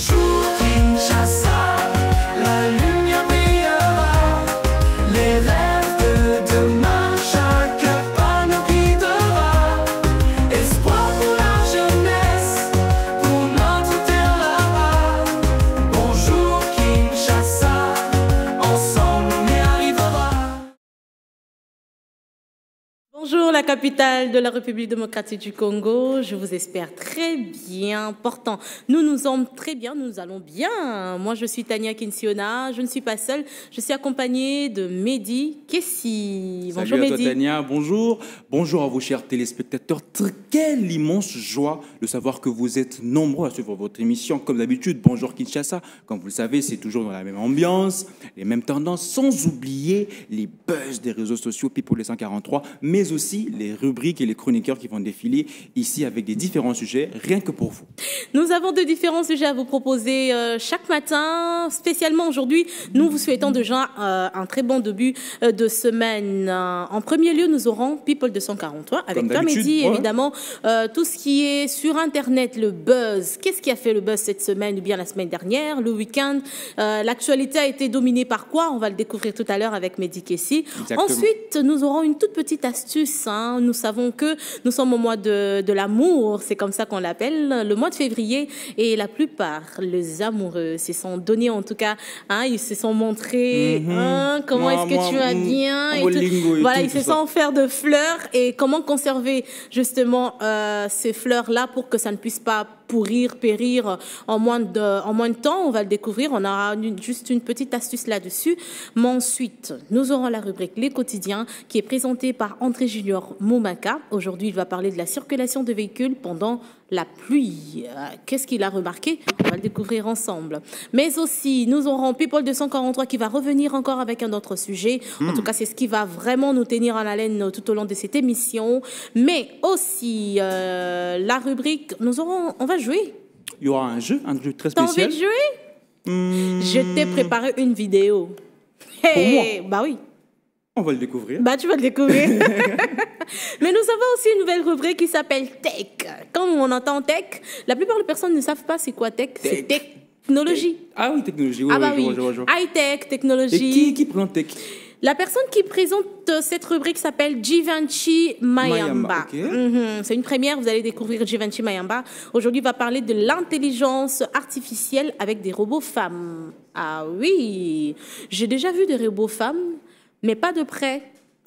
Bonjour Kinshasa, la lumière brillera, les rêves de demain, chaque pas nous guidera. Espoir pour la jeunesse, pour notre terre là-bas. Bonjour Kinshasa, ensemble on y arrivera. Bonjour la capitale de la République démocratique du Congo, je vous espère très bien. Pourtant, nous nous sommes très bien, nous allons bien. Moi je suis Tania Kinsiona, je ne suis pas seule, je suis accompagnée de Mehdi Kessi. Bonjour Salut à toi Mehdi. Tania, bonjour. Bonjour à vous chers téléspectateurs. Quelle immense joie de savoir que vous êtes nombreux à suivre votre émission. Comme d'habitude, bonjour Kinshasa. Comme vous le savez, c'est toujours dans la même ambiance, les mêmes tendances, sans oublier les buzz des réseaux sociaux People 143, mais aussi les rubriques et les chroniqueurs qui vont défiler ici avec des différents sujets, rien que pour vous. Nous avons de différents sujets à vous proposer chaque matin. Spécialement aujourd'hui, nous vous souhaitons déjà un très bon début de semaine. En premier lieu, nous aurons People 243 avec toi, Mehdi, évidemment. Tout ce qui est sur Internet, le buzz. Qu'est-ce qui a fait le buzz cette semaine ou bien la semaine dernière, le week-end? L'actualité a été dominée par quoi? On va le découvrir tout à l'heure avec Mehdi Kessi. Ensuite, nous aurons une toute petite astuce. Nous savons que nous sommes au mois de l'amour, c'est comme ça qu'on l'appelle, le mois de février, et la plupart, les amoureux se sont donnés en tout cas, ils se sont montrés, comment est-ce que tu vas bien, et tout. Voilà, ils se sont offerts de fleurs, et comment conserver justement ces fleurs-là pour que ça ne puisse pas pourrir, périr en moins de temps. On va le découvrir, on aura juste une petite astuce là-dessus. Mais ensuite, nous aurons la rubrique Les Quotidiens qui est présentée par André Junior Moumaka. Aujourd'hui, il va parler de la circulation de véhicules pendant la pluie. Qu'est-ce qu'il a remarqué? On va le découvrir ensemble. Mais aussi, nous aurons People 243 qui va revenir encore avec un autre sujet. En tout cas, c'est ce qui va vraiment nous tenir en haleine tout au long de cette émission. Mais aussi, la rubrique, on va jouer. Il y aura un jeu très spécial. T'as envie de jouer? Je t'ai préparé une vidéo. Hey, pour moi? Bah oui. On va le découvrir. Bah, tu vas le découvrir. Mais nous avons aussi une nouvelle rubrique qui s'appelle Tech. Quand on entend Tech, la plupart des personnes ne savent pas c'est quoi Tech. C'est technologie. Ah oui, technologie. Oui, je vois. High-tech, technologie. Et qui présente Tech? La personne qui présente cette rubrique s'appelle Givenchy Mayamba. C'est une première, vous allez découvrir Givenchy Mayamba. Aujourd'hui, il va parler de l'intelligence artificielle avec des robots femmes. Ah oui, j'ai déjà vu des robots femmes, mais pas de près.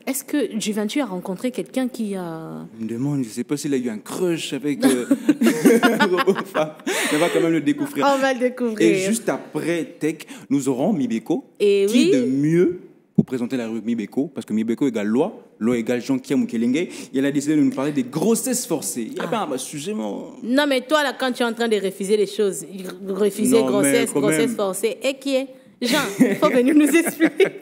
Est-ce que Givenchy a rencontré quelqu'un qui a... Je me demande, je ne sais pas s'il a eu un crush avec un robot femme. On va quand même le découvrir. On va le découvrir. Et juste après Tech, nous aurons Mibeko. Et qui de mieux pour présenter la rubrique Mibeko, parce que Mibeko égale loi égale Jean-Pierre Mukelenge, et elle a décidé de nous parler des grossesses forcées. Il y a pas un sujet, Non, mais toi, là, quand tu es en train de refuser les choses, refuser grossesse forcée, et qui est Jean, il faut venir nous expliquer.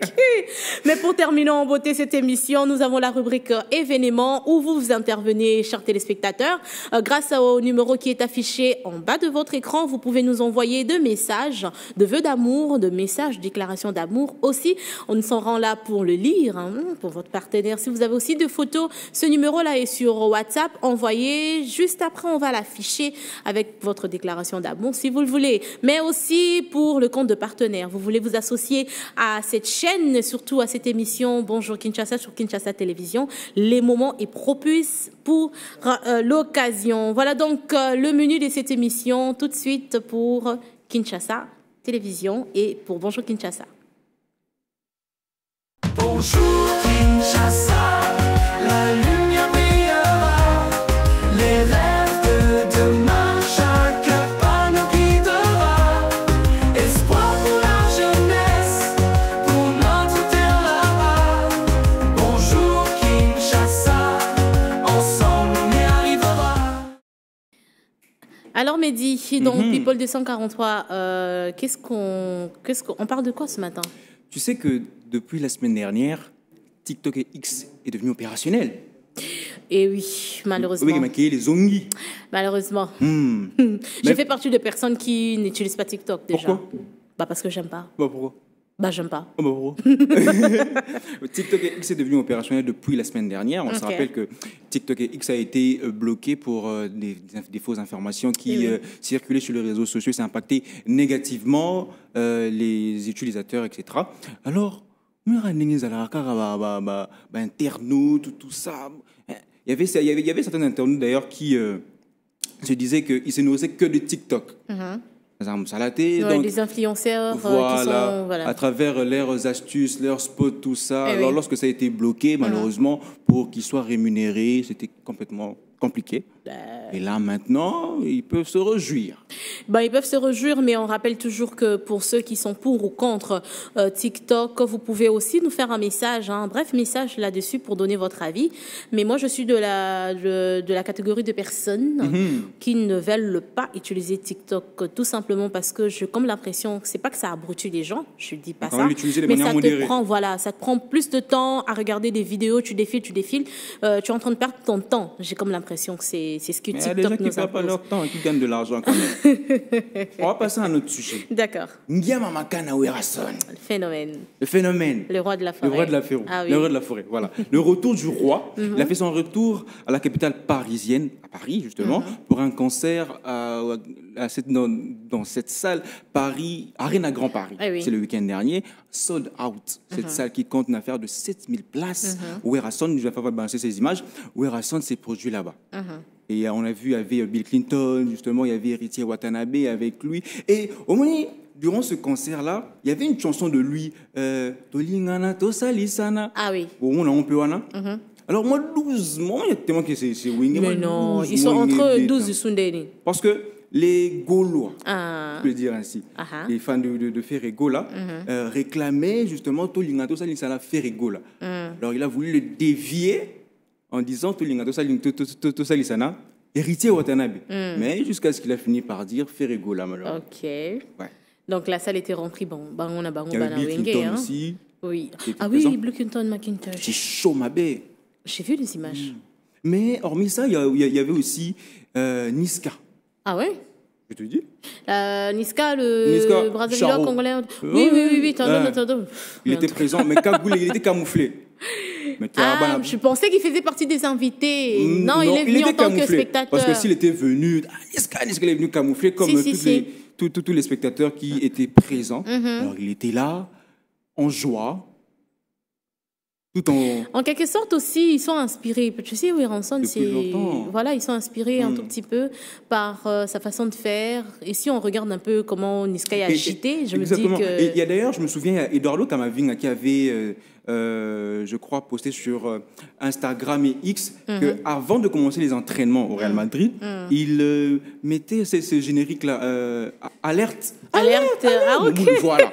Mais pour terminer en beauté cette émission, nous avons la rubrique événements où vous intervenez, chers téléspectateurs. Grâce au numéro qui est affiché en bas de votre écran, vous pouvez nous envoyer de messages, de vœux d'amour, de messages, déclarations d'amour. Aussi, on sera là pour le lire, pour votre partenaire. Si vous avez aussi des photos, ce numéro-là est sur WhatsApp. Envoyez. Juste après, on va l'afficher avec votre déclaration d'amour, si vous le voulez. Mais aussi pour le compte de partenaire. Vous voulez vous associer à cette chaîne, surtout à cette émission Bonjour Kinshasa sur Kinshasa Télévision, les moments est propice pour l'occasion. Voilà donc le menu de cette émission tout de suite pour Kinshasa Télévision et pour Bonjour Kinshasa. Bonjour Kinshasa, la lumière brillera, les rêves de demain, chaque pas nous guidera. Espoir pour la jeunesse, pour notre terre là-bas. Bonjour Kinshasa, ensemble on y arrivera. Alors Mehdi, donc People 243, on parle de quoi ce matin? Tu sais que depuis la semaine dernière, TikTok et X est devenu opérationnel. Et oui, malheureusement. Oui, il a maquillé les ongles. Malheureusement. Je fais partie des personnes qui n'utilisent pas TikTok déjà. Pourquoi? Bah parce que j'aime pas. Bah pourquoi? Bah, j'aime pas. Oh, bah, oh. TikTok et X est devenu opérationnel depuis la semaine dernière. On se rappelle que TikTok et X a été bloqué pour des fausses informations qui circulaient sur les réseaux sociaux. Ça a impacté négativement les utilisateurs, etc. Alors, internautes, tout ça. Il y avait certains internautes d'ailleurs qui se disaient qu'ils se nourrissaient que de TikTok. Ouais, donc, des influenceurs qui sont... Voilà. à travers leurs astuces, leurs spots, tout ça. Eh Alors, oui. lorsque ça a été bloqué, malheureusement, pour qu'ils soient rémunérés, c'était complètement compliqué. Et là, maintenant, ils peuvent se réjouir. Ben, ils peuvent se réjouir, mais on rappelle toujours que pour ceux qui sont pour ou contre TikTok, vous pouvez aussi nous faire un message, un bref message là-dessus pour donner votre avis. Mais moi, je suis de la catégorie de personnes qui ne veulent pas utiliser TikTok, tout simplement parce que j'ai comme l'impression, c'est pas que ça abrutit les gens, je dis pas Quand ça, même l'utiliser de mais manière ça modérée. te prend, voilà, ça te prend plus de temps à regarder des vidéos, tu défiles, tu es en train de perdre ton temps. J'ai comme l'impression que c'est ce que Mais il y a des gens TikTok qui nous ne perdent pas impose. leur temps et qui gagnent de l'argent quand même. On va passer à un autre sujet. D'accord, Ndiama Makana Werason. le phénomène. Le phénomène. Le roi de la forêt. Le roi de la forêt. Ah oui. Le roi de la forêt, voilà. Le retour du roi. Il a fait son retour à la capitale parisienne, à Paris justement, pour un concert dans cette salle Paris, Arena Grand Paris. Ah oui. C'est le week-end dernier. Sold out. Cette salle qui compte une affaire de 7000 places. Werason, je vais pas balancer ces images. Werason s'est produit là-bas. Et on a vu, il y avait Bill Clinton, justement, il y avait Héritier Watanabe avec lui. Et au moins, durant ce concert-là, il y avait une chanson de lui, Tolingana Tosalisana. Ah oui. On peut wana. Alors moi, doucement, il y a tellement que c'est wingé. Mais non, ils sont entre 12 et Sundeni. Parce que les Gaulois, Ah. je peux le dire ainsi, Ah. les fans de Ferrego là, réclamaient justement Tolingana Tosalisana Ferrego là. Alors il a voulu le dévier en disant Tolingana Tosalisana Héritier Watanabe. Mais jusqu'à ce qu'il a fini par dire Ferrego là, malheureusement. Ok. Ouais. Donc la salle était remplie. Bon, on a Il y avait Bill Clinton aussi. Oui. qui était Ah oui, présent. Bill Clinton, C'est McIntosh. chaud, ma bête. J'ai vu les images. Mais hormis ça, il y avait aussi Niska. Ah ouais? Je te dis. Niska, Niska, le Brésilien Charo. congolais. Oui. Attends. Il était présent, mais cagoulé, il était camouflé. Mais Ah, je pensais qu'il faisait partie des invités. Non, il est venu en était tant que camouflé. spectateur. Parce que s'il était venu, Niska, il est venu camouflé comme Si. tous les spectateurs qui étaient présents. Alors il était là, en joie, tout en... En quelque sorte aussi, ils sont inspirés. Tu sais, Werason, Depuis longtemps. voilà, ils sont inspirés un tout petit peu par sa façon de faire. Et si on regarde un peu comment Niska est agité, je me dis Exactement. que... Et il y a d'ailleurs, je me souviens, il y a Eduardo Camavinga qui avait, je crois, posté sur Instagram et X qu'avant de commencer les entraînements au Real Madrid, il mettait ce générique-là, alerte. Alerte, ah, ok. Voilà.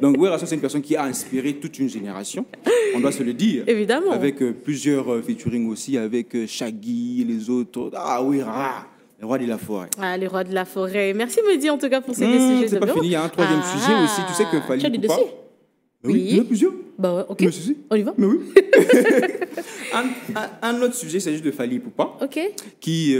Donc, Werason, c'est une personne qui a inspiré toute une génération, on doit se le dire. Évidemment. Avec plusieurs featuring aussi, avec Shaggy et les autres. Ah oui, le roi de la forêt. Ah, le roi de la forêt. Merci, Mehdi, en tout cas, pour ces deux sujets. C'est pas fini, il y a un troisième sujet aussi. Tu sais que Fally Tu as des Ipupa- dossiers? Oui, Oui. il y en a plusieurs. Bah ouais, ok. Mais si. On y va? Mais oui. un autre sujet, c'est juste de Fally Ipupa, Ok. qui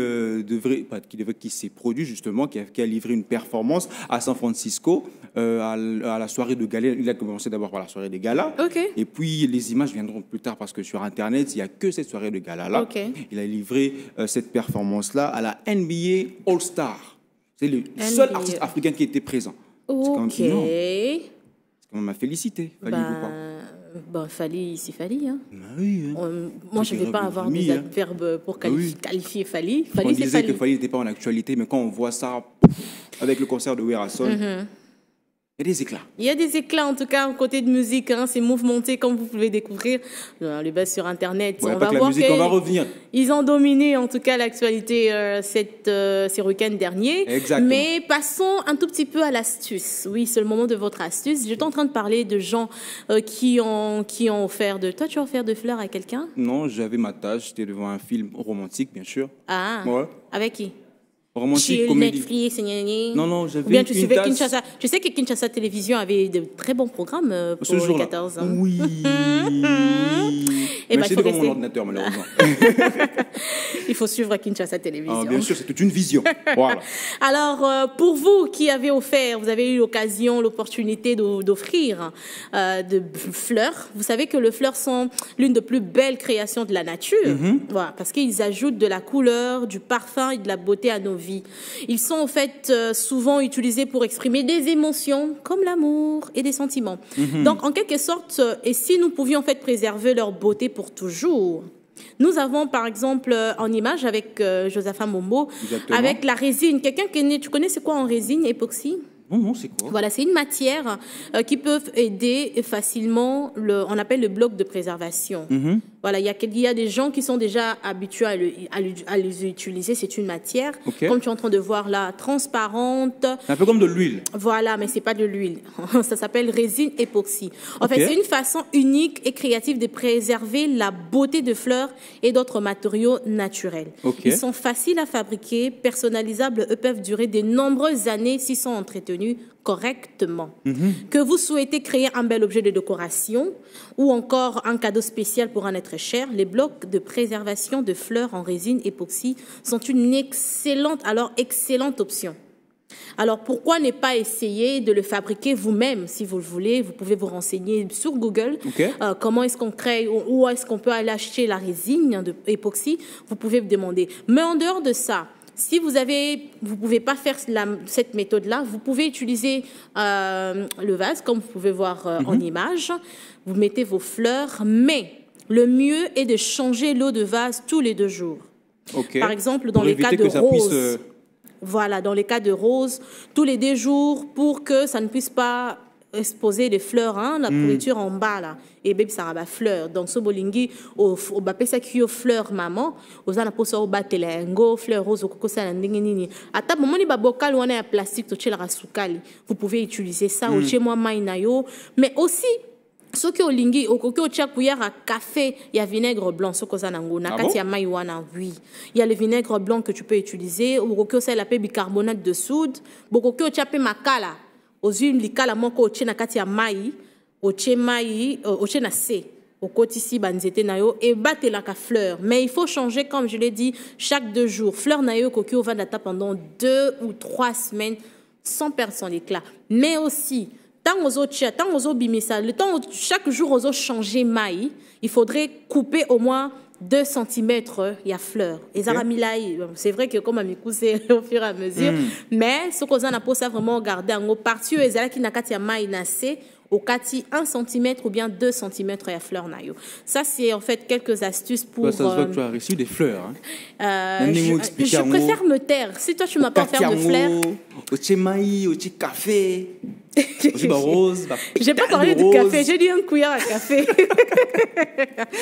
s'est produit justement, qui a livré une performance à San Francisco à la soirée de gala. Il a commencé d'abord par la soirée des galas. Ok. Et puis les images viendront plus tard parce que sur Internet, il n'y a que cette soirée de gala-là. Ok. Il a livré cette performance-là à la NBA All-Star. C'est le seul NBA. artiste africain qui était présent. C'est quand même Ok. énorme. C'est quand même à féliciter, Fally Ipupa. Fally, c'est Fally. Hein. Bah oui, hein. Moi, je ne vais C'était pas une avoir famille, des hein. adverbes pour Ah oui. qualifier Fally. On Fally, c'est disait que Fally. Fally n'était pas en actualité, mais quand on voit ça avec le concert de Werason, il y a des éclats. Il y a des éclats, en tout cas, côté de musique. Hein, c'est mouvementé, comme vous pouvez découvrir dans les bases sur Internet. Ouais, on pas va que la voir musique, on va revenir. ils ont dominé, en tout cas, l'actualité ces week-ends derniers. Exactement. Mais passons un tout petit peu à l'astuce. Oui, c'est le moment de votre astuce. J'étais en train de parler de gens qui ont offert de... Toi, tu as offert de fleurs à quelqu'un? Non, j'avais ma tâche, j'étais devant un film romantique, bien sûr. Ah, Ouais. avec qui? Romantique, Chill, comédie. Netflix, Non, non, j'avais Ou bien tu une suivais tasse. Kinshasa. Je sais que Kinshasa Télévision avait de très bons programmes pour Ce les jour-là. 14 ans. Oui. Et Mais bah, c'est il faut devant mon rester- ordinateur, malheureusement. Il faut suivre Kinshasa Télévision. Ah, bien sûr, c'est toute une vision. Voilà. Alors, pour vous qui avez offert, vous avez eu l'occasion, l'opportunité d'offrir de fleurs. Vous savez que les fleurs sont l'une des plus belles créations de la nature. Voilà, parce qu'ils ajoutent de la couleur, du parfum et de la beauté à nos vies. Ils sont en fait souvent utilisés pour exprimer des émotions comme l'amour et des sentiments. Donc, en quelque sorte, et si nous pouvions en fait préserver leur beauté pour toujours? Nous avons par exemple en image avec Josapha Mombo, Exactement. avec la résine. Quelqu'un qui est né, tu connais c'est quoi en résine, époxy? Non, non, c'est quoi? Voilà, c'est une matière qui peut aider facilement, on appelle le bloc de préservation. Voilà, il y a des gens qui sont déjà habitués à les utiliser. C'est une matière, Ok. comme tu es en train de voir là, transparente. C'est un peu comme de l'huile. Voilà, mais c'est pas de l'huile. Ça s'appelle résine époxy. En Ok. fait, c'est une façon unique et créative de préserver la beauté de fleurs et d'autres matériaux naturels. Ok. Ils sont faciles à fabriquer, personnalisables, eux peuvent durer de nombreuses années s'ils sont entretenus correctement. Que vous souhaitez créer un bel objet de décoration ou encore un cadeau spécial pour un être cher, les blocs de préservation de fleurs en résine époxy sont une excellente option. Alors, pourquoi ne pas essayer de le fabriquer vous-même, si vous le voulez? Vous pouvez vous renseigner sur Google. Ok. Comment est-ce qu'on crée, où est-ce qu'on peut aller acheter la résine de époxy? Vous pouvez me demander. Mais en dehors de ça, si vous pouvez pas faire cette méthode-là, vous pouvez utiliser le vase, comme vous pouvez voir en image. Vous mettez vos fleurs, mais le mieux est de changer l'eau de vase tous les 2 jours. Ok. Par exemple, dans Pour les cas éviter de que ça rose. puisse, Voilà, dans les cas de rose, tous les 2 jours, pour que ça ne puisse pas exposer les fleurs, hein, la pourriture en bas là. Et bien, ça va fleurs. Donc, ce bolingi, au bapesa qui aux fleurs maman, aux ana posa au batelengo, fleurs roses, au coco ça nini. À ta moment, ba bocal ou un plastique, to chela rasukali. Vous pouvez utiliser ça au chez moi mainayo, mais aussi ceux qui ont lingi au coco cuillère à café, il y a vinaigre blanc, ce qu'on a na kati ya mai wana, oui. Il y a le vinaigre blanc que tu peux utiliser, au coco c'est la bicarbonate de soude, beaucoup que tu as makala, aux huiles likala moko au na kati ya mai, au na se. Au côté banzete nayo et battre la fleur, mais il faut changer comme je l'ai dit chaque 2 jours. Fleur nayo coco va data pendant 2 ou 3 semaines sans perdre son éclat, mais aussi le temps chaque jour aux changer maï, il faudrait couper au moins 2 cm il y a fleurs. Et c'est vrai que comme Amikou c'est au fur et à mesure, mais ce qu'on a pour ça vraiment garder en partie qui n'a qu'à maï nassé au kati 1 cm ou bien 2 cm il y a fleurs nayo. Ça c'est en fait quelques astuces pour. ça se voit que tu as reçu des fleurs. Hein. Je préfère me taire. Si toi tu m'as pas offert de fleurs. Au maï, au café. Au rose. J'ai pas parlé de café, j'ai dit un cuillère à café.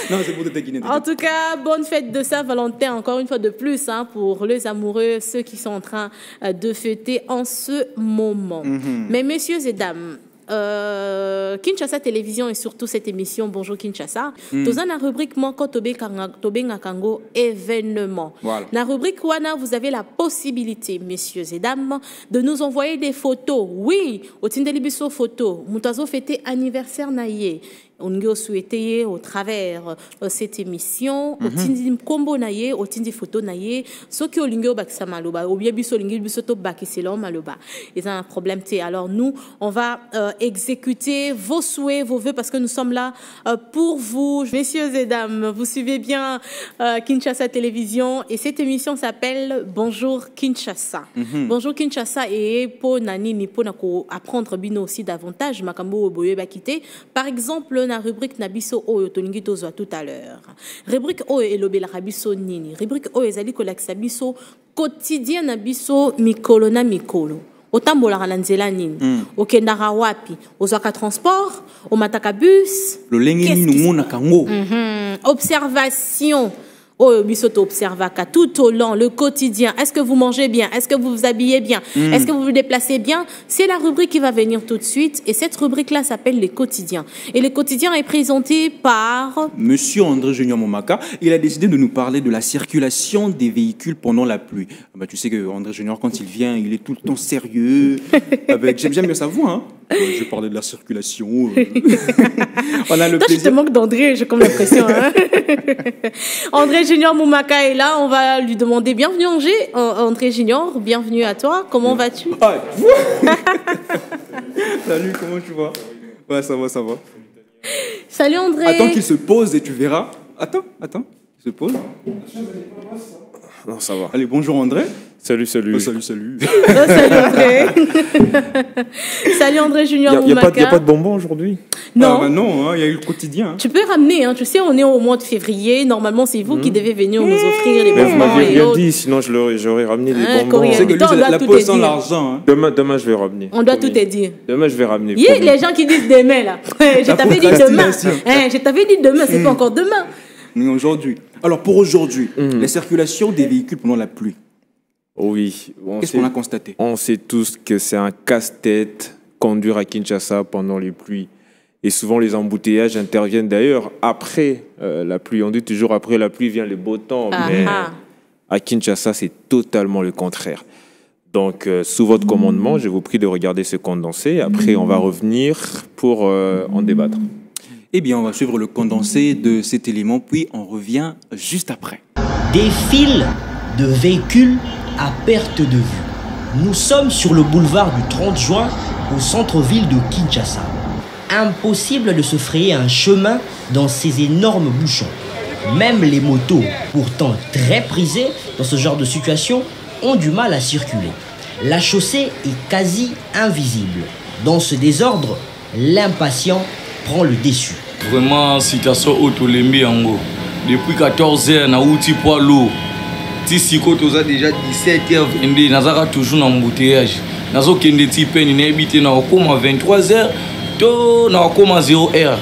Non, c'est pour te taquiner. En tout cas, bonne fête de Saint-Valentin, encore une fois de plus, hein, pour les amoureux, ceux qui sont en train de fêter en ce moment. Mais messieurs et dames, Kinshasa Télévision et surtout cette émission Bonjour Kinshasa, dans la rubrique Moko Tobenga Kango événement. Voilà. Dans la rubrique Wana, vous avez la possibilité, messieurs et dames, de nous envoyer des photos. Oui, au Tindelibiso photo, Moutazo fêté anniversaire naïe. On a souhaité au travers cette émission, au tindi combo naïe, au tindi photo naïe, ce qui au lingo bakisa maloba, ou bien biso lingo biso to bakiselo maloba. Ils ont un problème t. Alors nous, on va exécuter vos souhaits, vos vœux, parce que nous sommes là pour vous, messieurs et dames. Vous suivez bien Kinshasa Télévision et cette émission s'appelle Bonjour Kinshasa. Bonjour Kinshasa et pour nani ni pour apprendre bino aussi davantage makambo boye bakité. Par exemple na rubrique nabiso oyo tolingi tozwa tout à l'heure. Rubrique oyo elobela rabiso nini. Rubrique oyo ezali kolakisa biso quotidien nabiso mikolo na mikolo. Otambolaka na nzela nini. Okendaka wapi. Ozwaka transport, omataka bus. Le lengeni nous mona kango. Observation. Oh, Bissoto Observaca, tout au long, le quotidien. Est-ce que vous mangez bien? Est-ce que vous vous habillez bien? Est-ce que vous vous déplacez bien? C'est la rubrique qui va venir tout de suite. Et cette rubrique-là s'appelle les quotidiens. Et les quotidiens est présenté par... Monsieur André Junior Momaka, il a décidé de nous parler de la circulation des véhicules pendant la pluie. Ah bah, tu sais que André Junior, quand il vient, il est tout le temps sérieux. J'aime bien sa voix, hein. Je vais parler de la circulation. On a le Toi, plaisir. je te manque d'André, j'ai comme l'impression. Hein. André Junior Moumaka est là, on va lui demander bienvenue Angers. André Junior, bienvenue à toi. Comment vas-tu? Ah, salut, comment tu vas? Ouais, ça va, ça va. Salut André. Attends qu'il se pose et tu verras. Attends, il se pose. Non, ça va. Allez, bonjour André. Salut, salut. Oh, salut, salut. Salut André. Salut André Junior Il n'y a Moumaka. pas de bonbons aujourd'hui? Non. Ah, bah non, il y a eu le quotidien. Hein. Tu peux ramener, hein. Tu sais, on est au mois de février. Normalement, c'est vous qui devez venir nous offrir les Mais vous bonbons m'aviez et bien autres. dit, sinon j'aurais ramené des Hein, bonbons. courrier. Tu sais que lui, Putain, on c'est doit la tout pause te sans dire. l'argent. Hein. Demain, je vais ramener. On doit Promis. tout te dire. Demain, je vais ramener. Yeah, promis. les gens qui disent demain, là. Je t'avais dit demain. procrastination. Je t'avais dit demain, c'est pas encore demain. Mais aujourd'hui. Alors, pour aujourd'hui, la circulation des véhicules pendant la pluie, Oui. qu'est-ce qu'on a constaté? On sait tous que c'est un casse-tête conduire à Kinshasa pendant les pluies. Et souvent, les embouteillages interviennent d'ailleurs après la pluie. On dit toujours après la pluie vient le beau temps. Mais à Kinshasa, c'est totalement le contraire. Donc, sous votre commandement, je vous prie de regarder ce condensé. Après, on va revenir pour en débattre. Eh bien, on va suivre le condensé de cet élément, puis on revient juste après. Des files de véhicules à perte de vue. Nous sommes sur le boulevard du 30 juin au centre-ville de Kinshasa. Impossible de se frayer un chemin dans ces énormes bouchons. Même les motos, pourtant très prisées dans ce genre de situation, ont du mal à circuler. La chaussée est quasi invisible. Dans ce désordre, l'impatient prend le déçu. Vraiment, situation autolémie en gros. Depuis 14 heures, na outil poids lourd. Si quand on a déjà 17h22, on a toujours un embouteillage. On a kende ti peine, on a habité na comme à 23 heures, to na comme à 0 heure.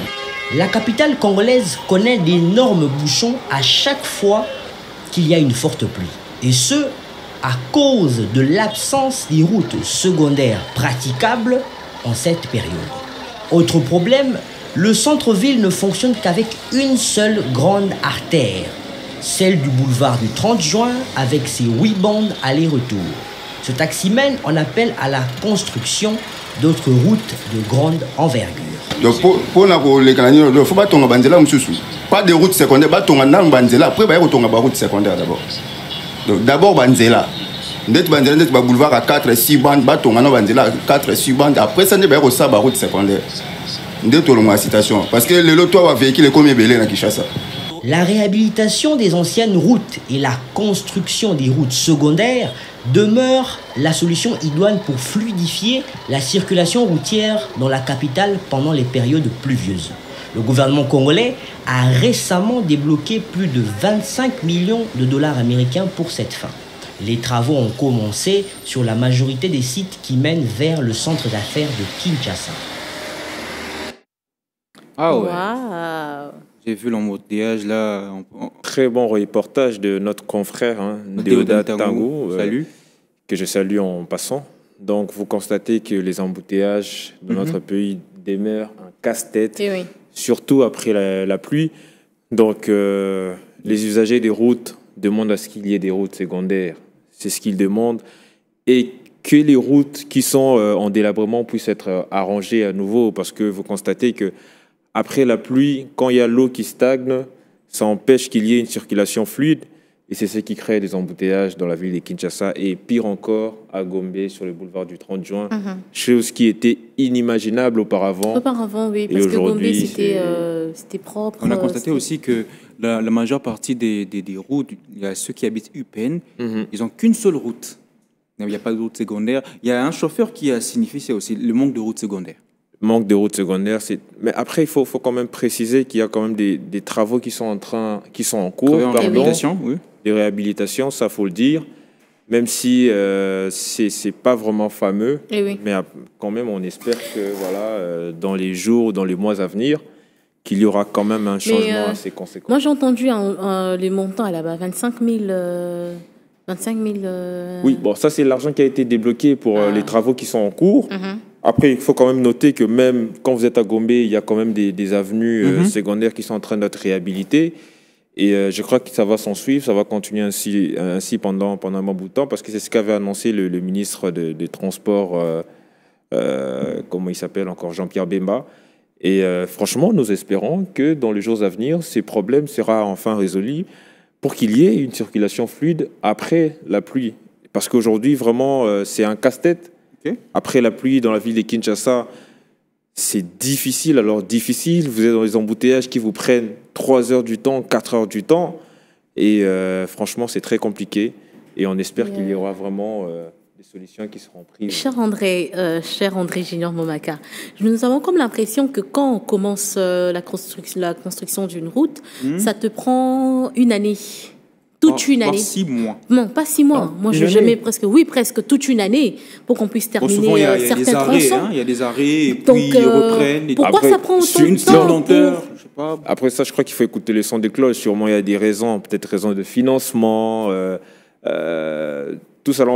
La capitale congolaise connaît d'énormes bouchons à chaque fois qu'il y a une forte pluie. Et ce, à cause de l'absence des routes secondaires praticables en cette période. Autre problème, le centre-ville ne fonctionne qu'avec une seule grande artère, celle du boulevard du 30 juin avec ses 8 bandes aller-retour. Ce taximène en appelle à la construction d'autres routes de grande envergure. Donc pour les Canadiens, il faut pas tomber banzela pas de route secondaire, pas tomber dans banzela, après il faut tomber dans route secondaire d'abord. Donc d'abord banzela. Net banzela net boulevard à 4 6 bandes, ba tomber dans banzela 4 6 bandes, après ça ne va pas ba route secondaire. Parce que le lot va véhicule comme belé na Kinshasa. La réhabilitation des anciennes routes et la construction des routes secondaires demeurent la solution idoine pour fluidifier la circulation routière dans la capitale pendant les périodes pluvieuses. Le gouvernement congolais a récemment débloqué plus de 25 millions de dollars américains pour cette fin. Les travaux ont commencé sur la majorité des sites qui mènent vers le centre d'affaires de Kinshasa. Ah ouais. Waouh. J'ai vu l'embouteillage là. Très bon reportage de notre confrère, Déodat Tango, Salut. que je salue en passant. Donc, vous constatez que les embouteillages de notre pays demeurent un casse-tête, Eh oui. surtout après la pluie. Donc, les usagers des routes demandent à ce qu'il y ait des routes secondaires. C'est ce qu'ils demandent. Et que les routes qui sont en délabrement puissent être arrangées à nouveau, parce que vous constatez que après la pluie, quand il y a l'eau qui stagne, ça empêche qu'il y ait une circulation fluide. Et c'est ce qui crée des embouteillages dans la ville de Kinshasa. Et pire encore, à Gombe, sur le boulevard du 30 juin. Chose qui était inimaginable auparavant. Auparavant, oui, parce que Gombe, aujourd'hui, c'était propre. On a constaté aussi que la majeure partie des routes, il y a ceux qui habitent UPN, ils n'ont qu'une seule route. Il n'y a pas de route secondaire. Il y a un chauffeur qui a signifié ça aussi, le manque de route secondaire. Manque de routes secondaires. Mais après, il faut quand même préciser qu'il y a quand même des travaux qui sont en cours. En réhabilitation, oui. Des réhabilitations, ça faut le dire. Même si c'est pas vraiment fameux. Eh oui. Mais quand même, on espère que voilà, dans les jours, dans les mois à venir, qu'il y aura quand même un changement assez conséquent. Moi, j'ai entendu les montants là-bas, 25 000... 25 000... Oui, bon, ça, c'est l'argent qui a été débloqué pour les travaux qui sont en cours. Après, il faut quand même noter que même quand vous êtes à Gombe, il y a quand même des avenues secondaires qui sont en train d'être réhabilitées. Et je crois que ça va s'en suivre, ça va continuer ainsi pendant un bon bout de temps, parce que c'est ce qu'avait annoncé le ministre des Transports, comment il s'appelle encore, Jean-Pierre Bemba. Et franchement, nous espérons que dans les jours à venir, ces problèmes seront enfin résolus pour qu'il y ait une circulation fluide après la pluie. Parce qu'aujourd'hui, vraiment, c'est un casse-tête. Okay. Après la pluie, dans la ville de Kinshasa, c'est difficile. Alors, difficile, vous êtes dans les embouteillages qui vous prennent 3 heures du temps, 4 heures du temps. Et franchement, c'est très compliqué. Et on espère qu'il y aura vraiment des solutions qui seront prises. Cher André Junior Momaka, nous avons comme l'impression que quand on commence la construction d'une route, ça te prend une année. Toute une année. 6 mois. Non, pas 6 mois. Moi, je mets presque toute une année pour qu'on puisse terminer souvent, il y a certains tronçons. Il y a des arrêts, et puis ils reprennent. Et pourquoi après, ça prend autant une de temps lenteur, je sais pas. Après ça, je crois qu'il faut écouter les sons des cloches. Sûrement, il y a des raisons, peut-être raisons de financement. Tout cela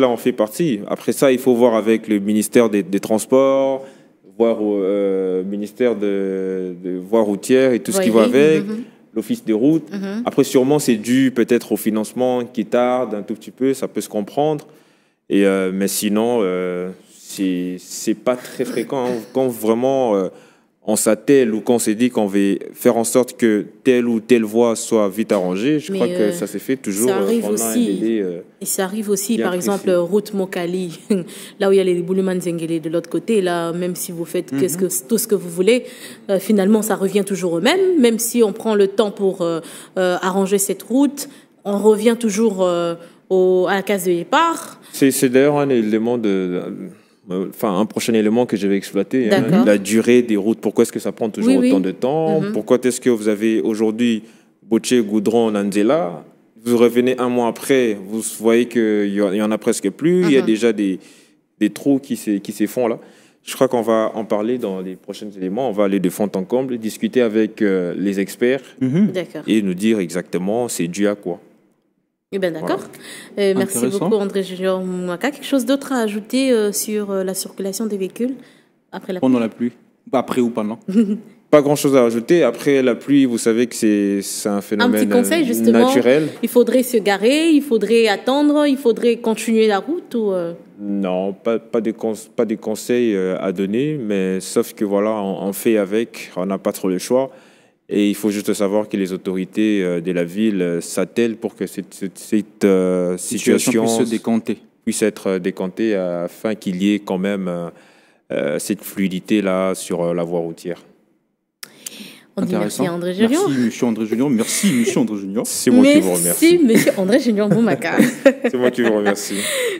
en fait partie. Après ça, il faut voir avec le ministère des Transports, voir au ministère de voies routières et tout ce qui va avec. L'office des routes. Après, sûrement, c'est dû peut-être au financement qui tarde un tout petit peu, ça peut se comprendre. Et, mais sinon, c'est pas très fréquent. Quand vraiment on s'attelle ou qu'on s'est dit qu'on va faire en sorte que telle ou telle voie soit vite arrangée, je crois que ça s'est fait toujours pendant un délai. Et ça arrive aussi, par exemple, route Mokali, là où il y a les Boulouman Zengele de l'autre côté, là, même si vous faites tout ce que vous voulez, finalement, ça revient toujours au même si on prend le temps pour arranger cette route, on revient toujours à la case de départ. C'est d'ailleurs un élément un prochain élément que je vais exploiter, la durée des routes. Pourquoi est-ce que ça prend toujours autant de temps? Pourquoi est-ce que vous avez aujourd'hui Botché, Goudron, Nanzela? Vous revenez un mois après, vous voyez qu'il y en a presque plus. Il y a déjà des trous qui se font là. Je crois qu'on va en parler dans les prochains éléments. On va aller de fond en comble, discuter avec les experts et nous dire exactement c'est dû à quoi. Eh bien, d'accord. Voilà. Merci beaucoup, André Junior Momaka. Quelque chose d'autre à ajouter sur la circulation des véhicules après la pluie? Pendant la pluie. Après ou pendant? Pas grand-chose à ajouter. Après la pluie, vous savez que c'est un phénomène naturel. Un petit conseil, justement. Naturel. Il faudrait se garer, il faudrait attendre, il faudrait continuer la route ou Non, pas de conseils à donner, mais sauf que voilà, on fait avec, on n'a pas trop le choix. Et il faut juste savoir que les autorités de la ville s'attellent pour que cette situation puisse être décantée afin qu'il y ait quand même cette fluidité-là sur la voie routière. On dit merci André Junior. Merci monsieur André Junior. Merci monsieur André Junior. C'est moi qui vous remercie. Merci monsieur André Junior Momaka. C'est moi qui vous remercie.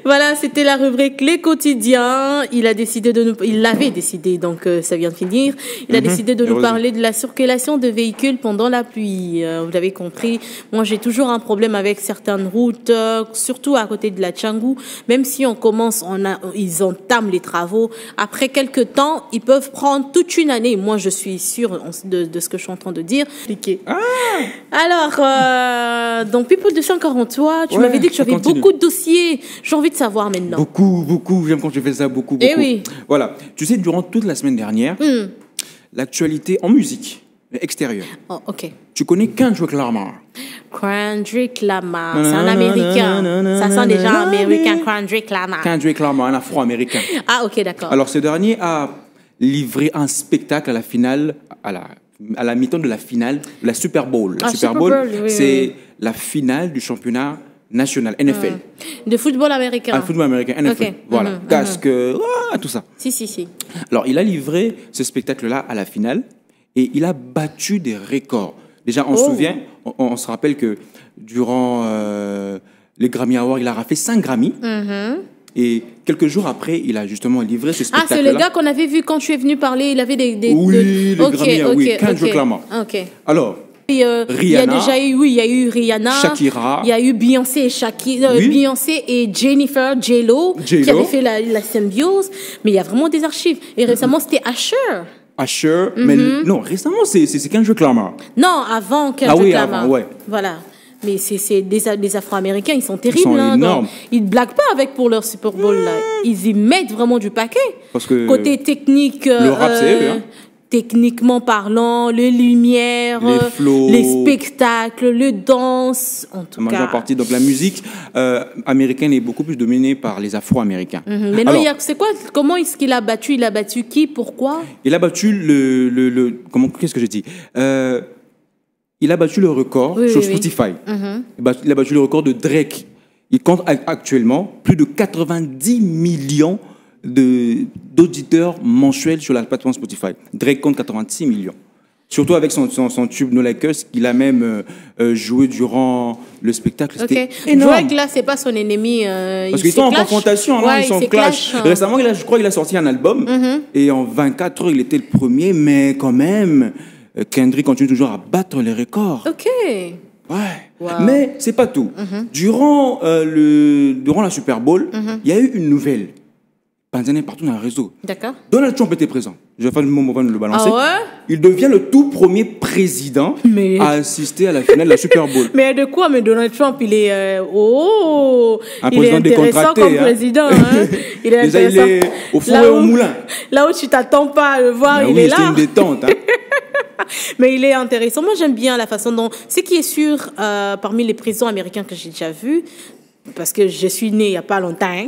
Voilà, c'était la rubrique Les Quotidiens. Il l'avait décidé, donc ça vient de finir. Il a décidé de nous parler de la circulation de véhicules pendant la pluie. Vous l'avez compris. Moi, j'ai toujours un problème avec certaines routes, surtout à côté de la Tchangou. Même si on commence, ils entament les travaux. Après quelques temps, ils peuvent prendre toute une année. Moi, je suis sûre de ce que je suis en train de dire. Alors, donc People 243, tu m'avais dit que tu avais beaucoup de dossiers. J'ai envie de savoir maintenant. Beaucoup. J'aime quand tu fais ça, beaucoup. Eh oui. Voilà. Tu sais, durant toute la semaine dernière, l'actualité en musique extérieure. Oh, ok. Tu connais Kendrick Lamar? Kendrick Lamar, c'est un Américain. Ça sent déjà américain, Kendrick Lamar. Kendrick Lamar, un Afro-Américain. Ah, ok, d'accord. Alors, ce dernier a livré un spectacle à la finale, à la mi-temps de la finale de la Super Bowl. La Super Bowl, c'est la finale du championnat national, NFL. De football américain. Football américain, NFL. Okay. Voilà, casque, tout ça. Si. Alors, il a livré ce spectacle-là à la finale et il a battu des records. Déjà, on se souvient, on se rappelle que durant les Grammy Awards, il a raflé 5 Grammy. Et quelques jours après, il a justement livré ce spectacle-là. Ah, c'est le gars qu'on avait vu quand tu es venu parler. Il avait des oui, le Grammy, Kendrick Lamar. Alors, Rihanna. Il y a déjà eu, il y a eu Rihanna. Shakira. Il y a eu Beyoncé et Beyoncé et Jennifer, J-Lo, qui avaient fait la symbiose. Mais il y a vraiment des archives. Et récemment, c'était Usher. Usher, mais non, récemment, c'est Kendrick Lamar. Non, avant Kendrick Ah oui, Lamar. avant, ouais. Voilà. Mais c'est des Afro-Américains, ils sont terribles. sont hein, énormes. ils ne blaguent pas avec pour leur Super Bowl. Là. Ils y mettent vraiment du paquet. Parce que Côté technique, le rap, c'est eux, hein. techniquement parlant, les lumières, Les flows. les spectacles, le danse, en tout la majeure cas. partie. Donc la musique américaine est beaucoup plus dominée par les Afro-Américains. Mais non, Alors, c'est quoi? Comment est-ce qu'il a battu? Il a battu qui? Pourquoi? il a battu qu'est-ce que je dis il a battu le record Oui, sur oui, oui. Spotify. Il a battu le record de Drake. Il compte actuellement plus de 90 millions d'auditeurs mensuels sur la plateforme Spotify. Drake compte 86 millions. Surtout avec son tube No Like Us, qu'il a même joué durant le spectacle. C'était énorme. Drake, là, c'est pas son ennemi. Parce qu'ils sont en confrontation, hein, ils sont clash. Récemment, je crois qu'il a sorti un album. Et en 24 heures, il était le premier. Mais quand même, Kendrick continue toujours à battre les records. Ok. Ouais. Wow. Mais c'est pas tout. Durant la Super Bowl, il y a eu une nouvelle. Panzane partout dans le réseau. D'accord. Donald Trump était présent. Je vais faire le moment de le balancer. Ah ouais? Il devient le tout premier président à assister à la finale de la Super Bowl. Mais de quoi? Mais Donald Trump, il est... Un il est président intéressant décontracté, comme hein. président. Hein. Il est Déjà, il intéressant. est au four Là et où- au moulin. Là où tu t'attends pas à le voir, Ben il oui, est c'est là. une détente. Hein. Mais il est intéressant. Moi, j'aime bien la façon dont... Ce qui est sûr, parmi les présidents américains que j'ai déjà vus, parce que je suis née il n'y a pas longtemps. Hein.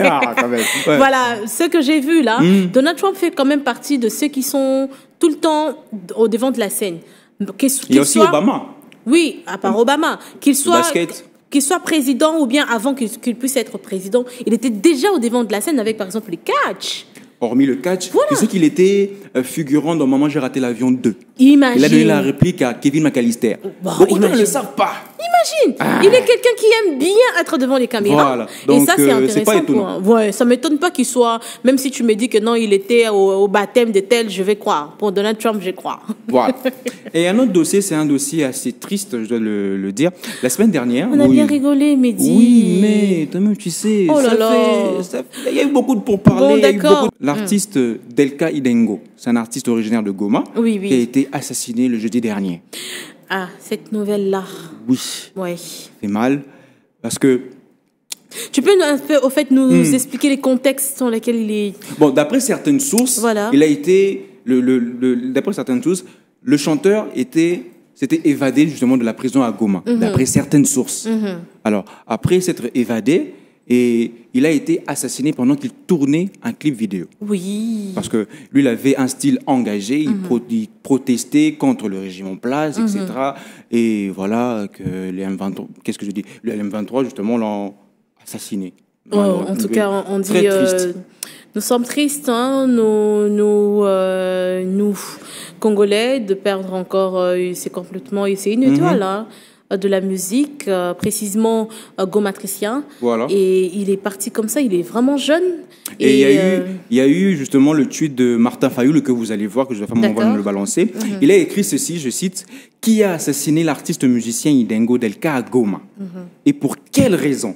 Ah, quand même. Ouais. Voilà, ce que j'ai vu là, Donald Trump fait quand même partie de ceux qui sont tout le temps au devant de la scène. Il y a aussi Obama. Oui, à part Obama. Qu'il basket. soit président ou bien avant qu'il puisse être président, il était déjà au devant de la scène avec par exemple les catch. Hormis le catch, Voilà. tu sais qu'il était figurant dans Maman, j'ai raté l'avion 2. Imagine. Il a donné la réplique à Kevin McAllister. Bon, Beaucoup de gens ne imagine. le savent pas. Imagine, il est quelqu'un qui aime bien être devant les caméras. Voilà. Et Donc, ça, c'est c'est intéressant. pas étonnant. Ouais, ça m'étonne pas qu'il soit, même si tu me dis que non, il était au baptême de tel, je vais croire. Pour Donald Trump, je crois. Voilà. Et un autre dossier, c'est un dossier assez triste, je dois le dire. La semaine dernière. On a bien rigolé, Mehdi. Oui, mais toi-même, tu sais, Oh là là. il y a eu beaucoup de pourparlers. Bon, il y a eu d'accord. beaucoup de- L'artiste Delka Idengo, c'est un artiste originaire de Goma, Oui, oui. qui a été assassiné le jeudi dernier. Ah, cette nouvelle-là. Oui, Ouais. c'est mal, parce que, Tu peux un peu, au fait, nous expliquer les contextes dans lesquels il est. bon, d'après certaines sources, Voilà. il a été, d'après certaines sources, le chanteur s'était évadé justement de la prison à Goma, d'après certaines sources. Alors, après s'être évadé, et il a été assassiné pendant qu'il tournait un clip vidéo. Oui. Parce que lui, il avait un style engagé, il protestait contre le régime en place, etc. Et voilà que les M23, qu'est-ce que je dis? Le M23, justement, l'ont assassiné. Oh, en tout cas, on dit. Très triste. Nous sommes tristes, hein, nous, Congolais, de perdre encore. C'est complètement. C'est une étoile, hein, de la musique, précisément gomatricien. Voilà. Et il est parti comme ça, il est vraiment jeune. Et il y a eu justement le tweet de Martin Fayoul que vous allez voir, que je vais faire mon D'accord. envoi de le balancer. Il a écrit ceci, je cite, « Qui a assassiné l'artiste musicien Idengo Delka à Goma Et pour quelle raison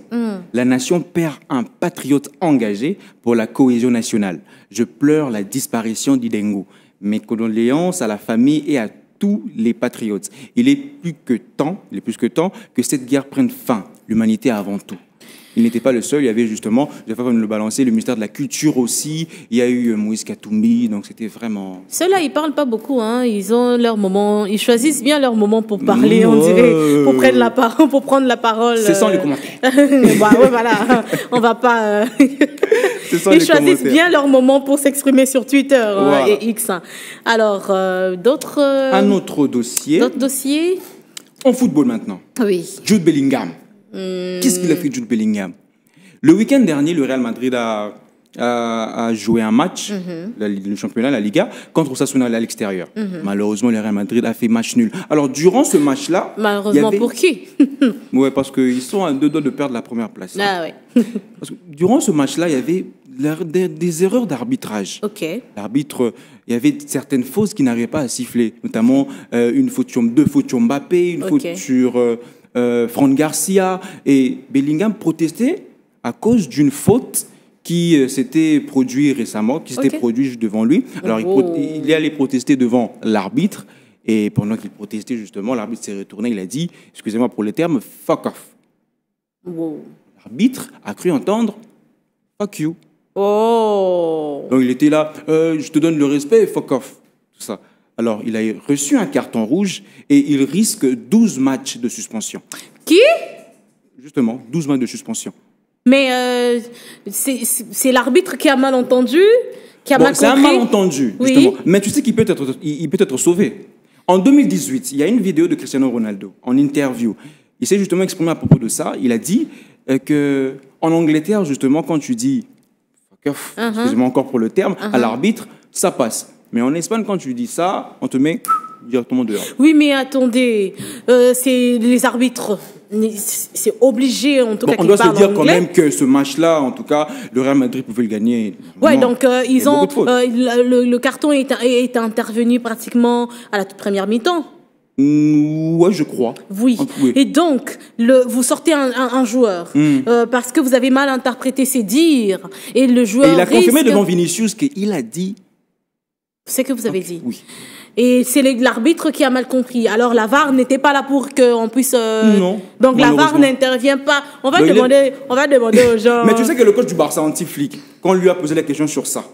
la nation perd un patriote engagé pour la cohésion nationale. Je pleure la disparition d'Idengo. Mes condoléances à la famille et à tous les patriotes. Il est plus que temps que cette guerre prenne fin. L'humanité avant tout. » Il n'était pas le seul, il y avait justement, je vais pas le balancer, le ministère de la Culture aussi, il y a eu Moïse Katumbi, donc c'était vraiment... Ceux-là, ils parlent pas beaucoup, hein. Ils ont leur moment, ils choisissent bien leur moment pour parler, on dirait, pour prendre la parole. C'est sans les commentaires. Bah, ouais, voilà. On va pas. C'est sans Ils les choisissent commentaires. bien leur moment pour s'exprimer sur Twitter Voilà. et X. hein. Alors, d'autres. Un autre dossier, D'autres dossiers. en football maintenant. Oui. Jude Bellingham. Qu'est-ce qu'il a fait, Jude Bellingham? Le week-end dernier, le Real Madrid a joué un match, le championnat, la Liga, contre Osasuna à l'extérieur. Malheureusement, le Real Madrid a fait match nul. Alors, durant ce match-là... Malheureusement il y avait- pour qui? Ouais, parce qu'ils sont à 2 doigts de perdre la première place. Ah ouais. Parce que durant ce match-là, il y avait des erreurs d'arbitrage. Ok. L'arbitre, il y avait certaines fautes qui n'arrivaient pas à siffler, notamment une faute sur, 2 fautes sur Mbappé, une Ok. faute sur Fran Garcia. Et Bellingham protestait à cause d'une faute qui s'était produit récemment, qui s'était produit juste devant lui. Alors, il est allé protester devant l'arbitre. Et pendant qu'il protestait, justement, l'arbitre s'est retourné. Il a dit, excusez-moi pour le terme, fuck off. L'arbitre a cru entendre fuck you. Donc, il était là, je te donne le respect, fuck off. Tout ça. Alors, il a reçu un carton rouge et il risque 12 matchs de suspension. Qui? Justement, 12 matchs de suspension. Mais c'est l'arbitre qui a mal entendu, qui a mal compris. C'est un malentendu, justement. Oui. Mais tu sais qu'il peut être sauvé. En 2018, il y a une vidéo de Cristiano Ronaldo en interview. Il s'est justement exprimé à propos de ça. Il a dit que en Angleterre, justement, quand tu dis fuck off, excusez-moi encore pour le terme, à l'arbitre, ça passe. Mais en Espagne, quand tu dis ça, on te met directement dehors. Oui, mais attendez, c'est les arbitres. C'est obligé, en tout cas, on doit se dire quand même que ce match-là, en tout cas, le Real Madrid pouvait le gagner. Ouais, donc ils ont le carton est intervenu pratiquement à la toute première mi-temps. Ouais, je crois. Oui. Et donc, vous sortez un joueur parce que vous avez mal interprété ses dires et le joueur. Et il a confirmé devant Vinicius qu'il a dit. C'est que vous avez dit. Oui. Et c'est l'arbitre qui a mal compris. Alors la VAR n'était pas là pour qu'on puisse. Non. Donc la VAR n'intervient pas. On va demander aux gens. Mais tu sais que le coach du Barça anti-flic, quand on lui a posé la question sur ça,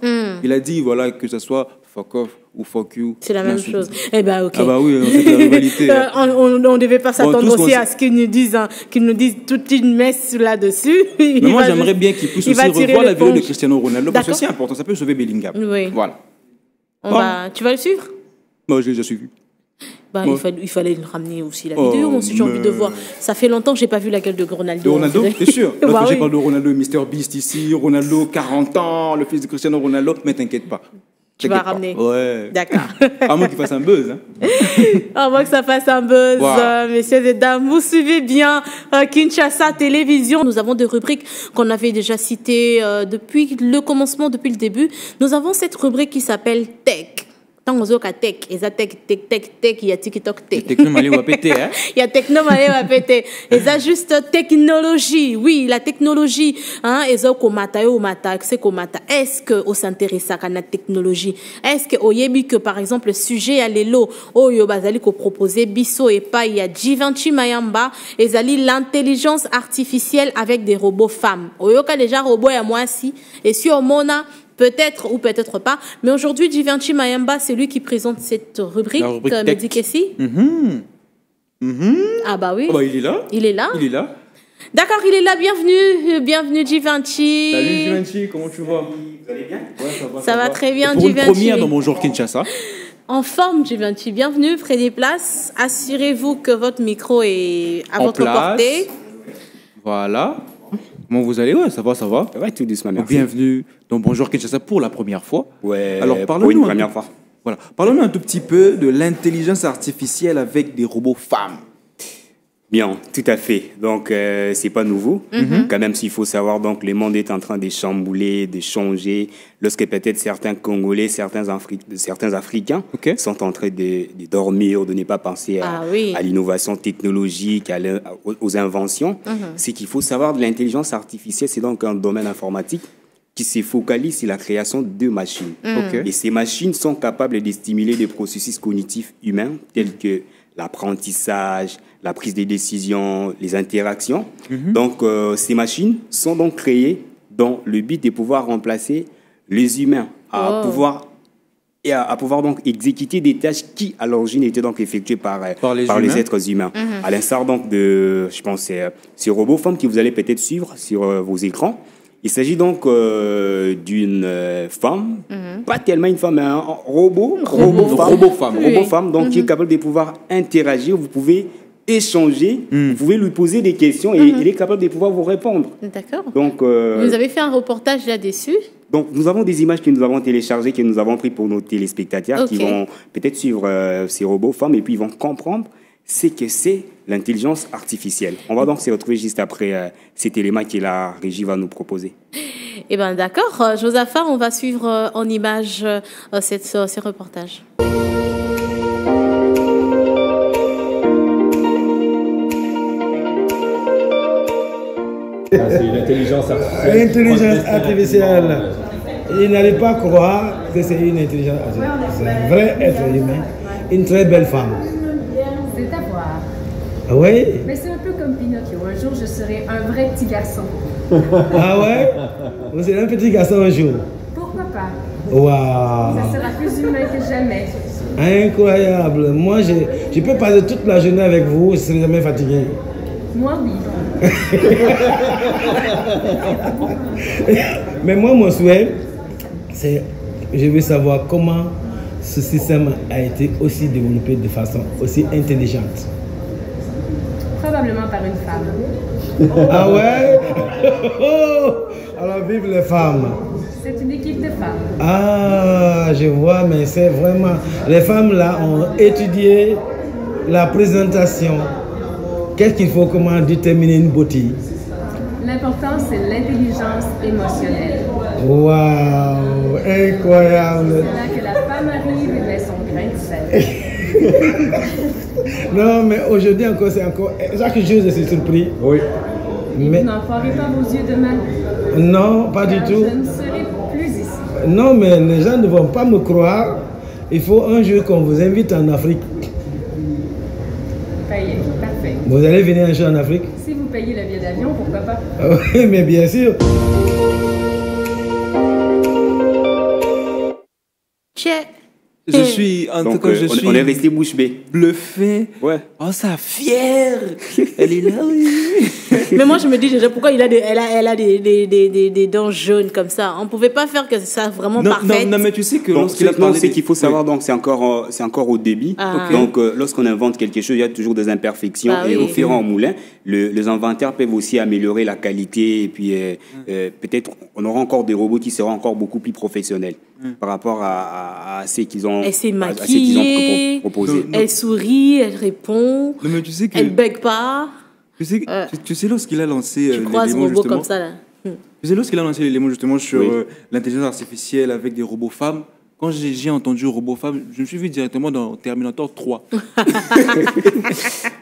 il a dit voilà que ce soit fuck off ou fuck you. C'est la même chose. Eh ben ok. Ah bah oui, c'est la rivalité. On ne devait pas s'attendre aussi à ce qu'ils nous disent toute une messe là-dessus. Mais moi j'aimerais bien qu'ils puissent aussi revoir la vidéo de Cristiano Ronaldo parce que c'est important. Ça peut sauver Bellingham. Oui. Voilà. Tu vas le suivre? Moi, je l'ai déjà suivi. Il fallait le ramener aussi la vidéo, moi aussi j'ai envie de voir. Ça fait longtemps que j'ai pas vu la gueule de Ronaldo. De Ronaldo, t'es sûr? J'ai parlé de Ronaldo, Mr Beast ici, Ronaldo 40 ans, le fils de Cristiano Ronaldo, mais t'inquiète pas. Tu vas ramener? Ouais. D'accord. À moins qu'il fasse un buzz. Hein. À moins que ça fasse un buzz, messieurs et dames. Vous suivez bien Kinshasa Télévision. Nous avons des rubriques qu'on avait déjà citées depuis le commencement, depuis le début. Nous avons cette rubrique qui s'appelle Tech. Tech, il y a TikTok Tech. Techno malé va péter, hein? Il y a techno malé va péter. Et ça juste technologie. Oui, la technologie, hein, et ça est-ce que on s'intéresse à la technologie? Est-ce que au yebi que par exemple le sujet à l'élo, yo bazali ko proposer biso et pas il y a Givenchy Mayamba et zali l'intelligence artificielle avec des robots femmes. Oyoka déjà robot à moi si et si au mona peut-être ou peut-être pas. Mais aujourd'hui, Givenchy Mayamba, c'est lui qui présente cette rubrique Medikessi. Ah bah oui. Oh bah, il est là. Il est là. Il est là. D'accord, il est là. Bienvenue. Bienvenue, Givenchy. Salut, Givenchy. Comment tu vas? Vous allez bien? Ouais, ça va très bien, Givenchy. Pour une première dans Bonjour Kinshasa. En forme, Givenchy. Bienvenue, prenez des places. Assurez-vous que votre micro est à votre portée. Voilà. Comment vous allez? Ouais, ça va, ça va. Ouais, tout doucement, merci. Bienvenue dans Bonjour Kinshasa pour la première fois. Ouais, alors, pour une première fois. Voilà. Parlons-nous un tout petit peu de l'intelligence artificielle avec des robots femmes. Bien, tout à fait. Donc, c'est pas nouveau. Quand même, s'il faut savoir, donc, le monde est en train de chambouler, de changer. Lorsque peut-être certains Congolais, certains Africains sont en train de dormir, de ne pas penser à l'innovation technologique, aux inventions, c'est qu'il faut savoir de l'intelligence artificielle. C'est donc un domaine informatique qui se focalise sur la création de machines. Et ces machines sont capables de stimuler des processus cognitifs humains tels que l'apprentissage, la prise de décision, les interactions. Donc, ces machines sont donc créées dans le but de pouvoir remplacer les humains, à pouvoir donc exécuter des tâches qui, à l'origine, étaient donc effectuées par les êtres humains. À l'instar donc de, je pense, ces robots femmes que vous allez peut-être suivre sur vos écrans. Il s'agit donc d'une femme, pas tellement une femme, mais un robot femme, donc qui est capable de pouvoir interagir. Vous pouvez échanger, vous pouvez lui poser des questions et il est capable de pouvoir vous répondre. D'accord. Donc, vous avez fait un reportage là-dessus? Donc, nous avons des images que nous avons téléchargées, que nous avons prises pour nos téléspectateurs qui vont peut-être suivre ces robots femmes et puis ils vont comprendre ce que c'est l'intelligence artificielle. On va donc se retrouver juste après cet élément que la régie va nous proposer. Eh bien, d'accord. Josaphat, on va suivre en images ces reportages. C'est l'intelligence artificielle. Intelligence artificielle. Il n'arrive pas à croire que c'est une intelligence artificielle. C'est un vrai être humain. Une très belle femme. C'est à voir. Oui. Mais c'est un peu comme Pinocchio. Un jour, je serai un vrai petit garçon. Ah ouais? Vous serez un petit garçon un jour. Pourquoi pas? Waouh! Ça sera plus humain que jamais. Incroyable. Moi, je peux passer toute la journée avec vous, je ne serai jamais fatigué. Moi, oui. Mais moi, mon souhait, c'est, je veux savoir comment ce système a été aussi développé de façon aussi intelligente. Probablement par une femme. Ah ouais? Alors vive les femmes. C'est une équipe de femmes. Ah, je vois, mais c'est vraiment... Les femmes là ont étudié la présentation. Qu'est-ce qu'il faut, comment déterminer une beauté? L'important, c'est l'intelligence émotionnelle. Waouh, incroyable. C'est là que la femme arrive et met son grain de sel. Non, mais aujourd'hui encore, c'est encore... Chaque jour, je suis surpris. Oui. Et Mais... vous n'en ferez pas vos yeux demain? Non, pas du tout. Je ne serai plus ici. Non, mais les gens ne vont pas me croire. Il faut un jour qu'on vous invite en Afrique. Payez, parfait. Vous allez venir un jour en Afrique? Si vous payez le billet d'avion, pourquoi pas? Oui, mais bien sûr. Check. Je suis, en tout Donc, cas, je suis on est resté bouche bée. bluffé. Ouais. Oh, ça fière. Elle est là, oui. Mais moi, je me dis déjà pourquoi elle a des dents jaunes comme ça. On ne pouvait pas faire que ça vraiment Non, parfait. non, mais tu sais que Donc, lorsqu'il a non, parlé c'est des- qu'il faut savoir, Oui. donc c'est encore au début. Ah. Ok. Donc, lorsqu'on invente quelque chose, il y a toujours des imperfections. Bah et oui. au fur et à moulin, les inventaires peuvent aussi améliorer la qualité. Et puis, peut-être, on aura encore des robots qui seront encore beaucoup plus professionnels par rapport à ce qu'ils ont, Elle s'est à ce qu'ils ont maquillée, proposé. elle sourit, elle répond, Non, mais tu sais que. elle bug pas. Tu sais, lorsqu'il a lancé Tu croises l'élément, robot justement, comme ça là. Tu sais, lorsqu'il a lancé l'élément justement sur Oui. l'intelligence artificielle avec des robots femmes, quand j'ai entendu robot femme, je me suis vu directement dans Terminator 3.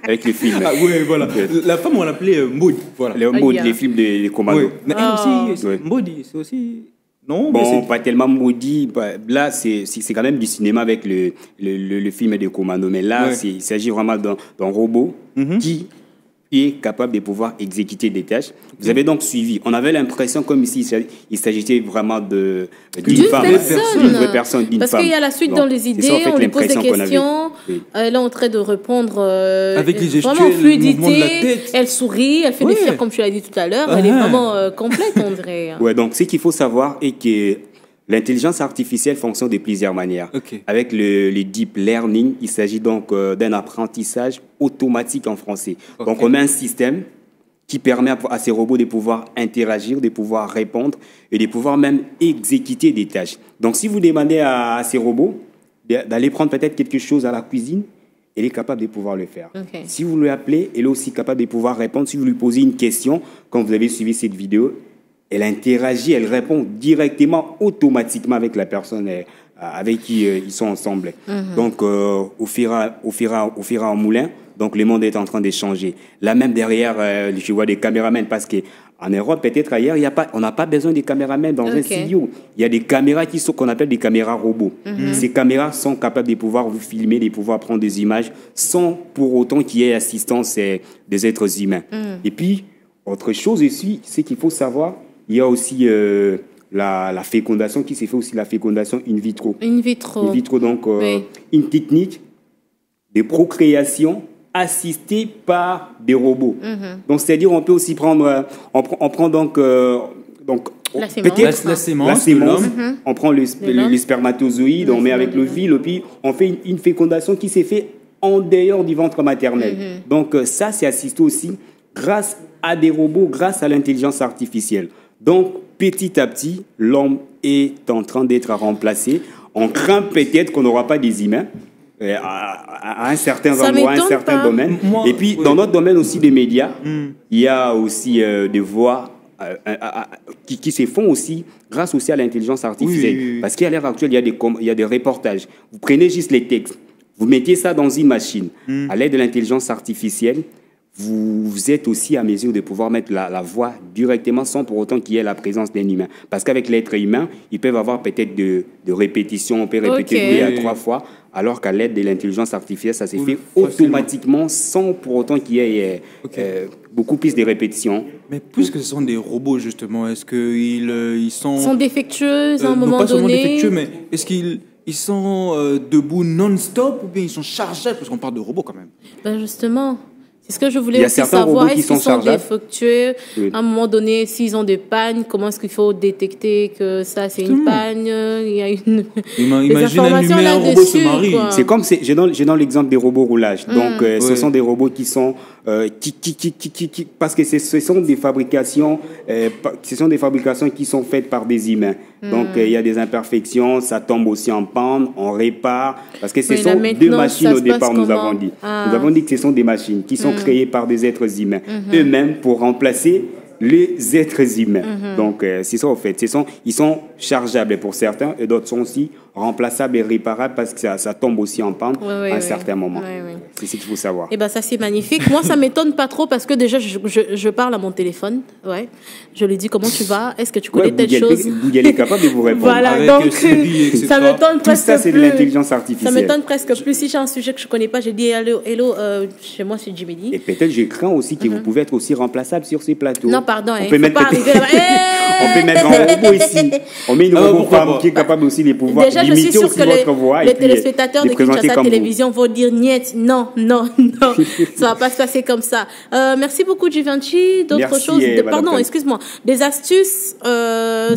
Avec les films. Ah ouais, voilà. La femme, on l'appelait Maud. Voilà. Les films des commandos. Ouais. Mais elle aussi, Ouais. Maud, c'est aussi... Non, mais Bon, c'est... pas tellement maudit. Là, c'est quand même du cinéma avec le film des commandos. Mais là, Ouais. il s'agit vraiment d'un robot qui est capable de pouvoir exécuter des tâches. Vous avez donc suivi. On avait l'impression comme ici, il s'agissait vraiment d'une femme. D'une vraie personne, d'une Parce femme. qu'il y a la suite Donc, dans les c'est idées, ça, en fait, on lui pose des l'impression qu'on avait. questions, Oui. elle est en train de répondre Avec les gestuels, vraiment en le mouvement de la fluidité, tête. elle sourit, elle fait des Ouais. fiers comme tu l'as dit tout à l'heure, elle est vraiment complète on dirait. Ouais, donc ce qu'il faut savoir est que l'intelligence artificielle fonctionne de plusieurs manières. Ok. Avec le deep learning, il s'agit donc d'un apprentissage automatique en français. Ok. Donc on met un système qui permet à ces robots de pouvoir interagir, de pouvoir répondre et de pouvoir même exécuter des tâches. Donc si vous demandez à ces robots d'aller prendre peut-être quelque chose à la cuisine, elle est capable de pouvoir le faire. Ok. Si vous lui appelez, elle est aussi capable de pouvoir répondre. Si vous lui posez une question, quand vous avez suivi cette vidéo, elle interagit, elle répond directement, automatiquement avec la personne avec qui ils sont ensemble. Donc, au fur et à moulin, donc le monde est en train de changer. Là même derrière, je vois des caméramans parce que en Europe, peut-être ailleurs, on n'a pas besoin de caméramans dans un Ok. studio. Il y a des caméras qu'on appelle des caméras robots. Ces caméras sont capables de pouvoir vous filmer, de pouvoir prendre des images sans pour autant qu'il y ait assistance des êtres humains. Et puis, autre chose aussi, c'est qu'il faut savoir, il y a aussi la fécondation qui s'est fait aussi, la fécondation in vitro. In vitro. In vitro, donc, Oui. une technique de procréation assistée par des robots. Donc, c'est-à-dire, on peut aussi prendre, on prend donc La sémence. peut-être La sémence la de sémence, l'homme. on prend le l'homme. spermatozoïde, on met avec l'ovule, et puis on fait une fécondation qui s'est fait en dehors du ventre maternel. Donc, ça, c'est assisté aussi grâce à des robots, grâce à l'intelligence artificielle. Donc, petit à petit, l'homme est en train d'être remplacé. On craint peut-être qu'on n'aura pas des humains à un certain Ça endroit, à un m'étonne certain pas. domaine. Moi, Et puis, oui. dans notre domaine aussi des médias, il y a aussi des voix qui se font aussi grâce aussi à l'intelligence artificielle. Oui, oui, oui. Parce qu'à l'heure actuelle, il y a des reportages. Vous prenez juste les textes, vous mettez ça dans une machine. À l'aide de l'intelligence artificielle, vous êtes aussi à mesure de pouvoir mettre la voix directement sans pour autant qu'il y ait la présence d'un humain. Parce qu'avec l'être humain, ils peuvent avoir peut-être de répétitions, on peut répéter 2 à 3 fois, alors qu'à l'aide de l'intelligence artificielle, ça s'est fait automatiquement sans pour autant qu'il y ait beaucoup plus de répétitions. Mais puisque ce sont des robots, justement, est-ce qu'ils sont... Ils sont défectueux à un moment pas seulement donné. défectueux, mais est-ce qu'ils sont debout non-stop ou bien ils sont chargeables? Parce qu'on parle de robots quand même. Ben justement... C'est ce que je voulais Il y a aussi certains savoir. robots qui Est-ce qu'ils sont sont défectueux? À un moment donné, s'ils ont des pannes, comment est-ce qu'il faut détecter que ça, c'est une panne? Il y a une... Imagine un humain, un robot se marie. C'est comme, j'ai dans l'exemple des robots roulage. Donc, ce sont des robots qui sont... parce que ce sont des fabrications qui sont faites par des humains. Donc, il y a des imperfections, ça tombe aussi en panne, on répare. Parce que ce sont 2 machines au départ, nous avons dit. Nous avons dit que ce sont des machines qui sont créées par des êtres humains. Eux-mêmes pour remplacer les êtres humains. Donc, c'est ça, en fait. Ils sont chargeables pour certains et d'autres sont aussi remplaçables et réparables parce que ça tombe aussi en panne à un certain moment. C'est ce qu'il faut savoir. Eh ben, ça, c'est magnifique. Moi, ça m'étonne pas trop parce que déjà, je parle à mon téléphone. Ouais. Je lui dis comment tu vas, est-ce que tu connais telle chose. Google est capable de vous répondre. Voilà, avec donc Siri, etc. ça m'étonne presque Tout ça, c'est de plus. l'intelligence artificielle. Ça m'étonne presque plus. Si j'ai un sujet que je connais pas, j'ai dit hello, chez moi, c'est Jimmy D. Et peut-être, je crains aussi que vous pouvez être aussi remplaçable sur ces plateaux. Non, pardon, on il peut faut mettre pas arriver là-bas. on peut mettre un robot ici. On met une robot femme qui est capable aussi de pouvoir Déjà, je suis imiter sûre aussi que votre voix les et puis téléspectateurs de présenter Kinshasa comme vous. Télévision vont dire niet, non, ça va pas se passer comme ça. Merci beaucoup, Givenchy. D'autres Merci, choses, Madame Pen. excuse-moi, des astuces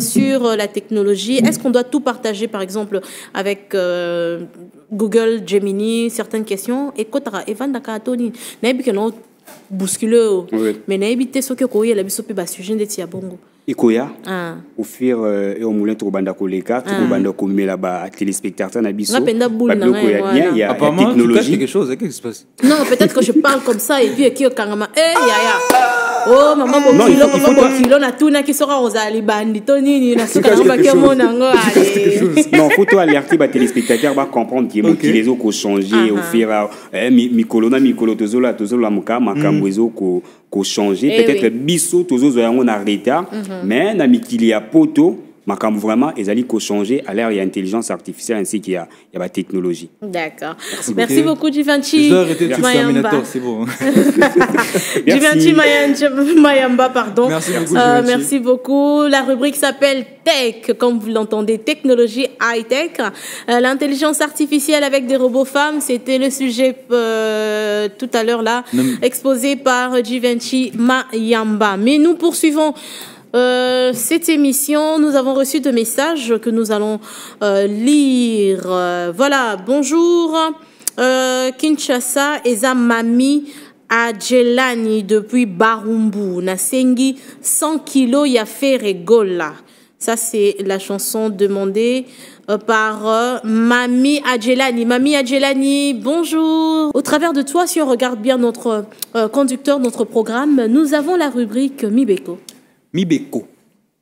sur la technologie. Est-ce qu'on doit tout partager, par exemple, avec Google, Gemini, certaines questions? Écoute, Evan Dakatoni, n'aime que non bousculer, mais n'aime pas ce que quoi il a besoin de sujet de Tiabongo. Ikoya, au fur et au moulin tout banda koleka, tout banda komé là-bas téléspectateurs nabiso. Il y a apparemment, technologie. tu caches quelque chose, qu'est-ce qui se passe? Non, peut-être que je parle comme ça et puis qui kangama oh maman bokilo na tuna qui sera aux ali bandito nini na suka na bakia monango allez. Non, faut toi alerter les téléspectateurs va comprendre qu'il y a des choses qui changer au fur et mikolo tozola muka makamwezo ko changer peut-être biso tozozo yango na retard mais na mikili ya poto makam vraiment ezali ko changer à l'ère il y a intelligence artificielle ainsi qu'il y a la technologie. D'accord. Merci beaucoup Givenchy. Je dois arrêter de Terminator, c'est bon. Givenchy Mayamba, pardon. Merci beaucoup. Merci beaucoup. La rubrique s'appelle Tech, comme vous l'entendez, technologie high-tech. L'intelligence artificielle avec des robots femmes, c'était le sujet tout à l'heure là, exposé par Givenchy Mayamba. Mais nous poursuivons cette émission. Nous avons reçu des messages que nous allons lire. Voilà, bonjour Kinshasa, Eza Mami Adjelani depuis Barumbu. Nasengi 100 kilos ya fait rigola. Ça, c'est la chanson demandée par Mami Adjelani. Mami Adjelani, bonjour. Au travers de toi, si on regarde bien notre conducteur, notre programme, nous avons la rubrique Mibeko. Mibeko.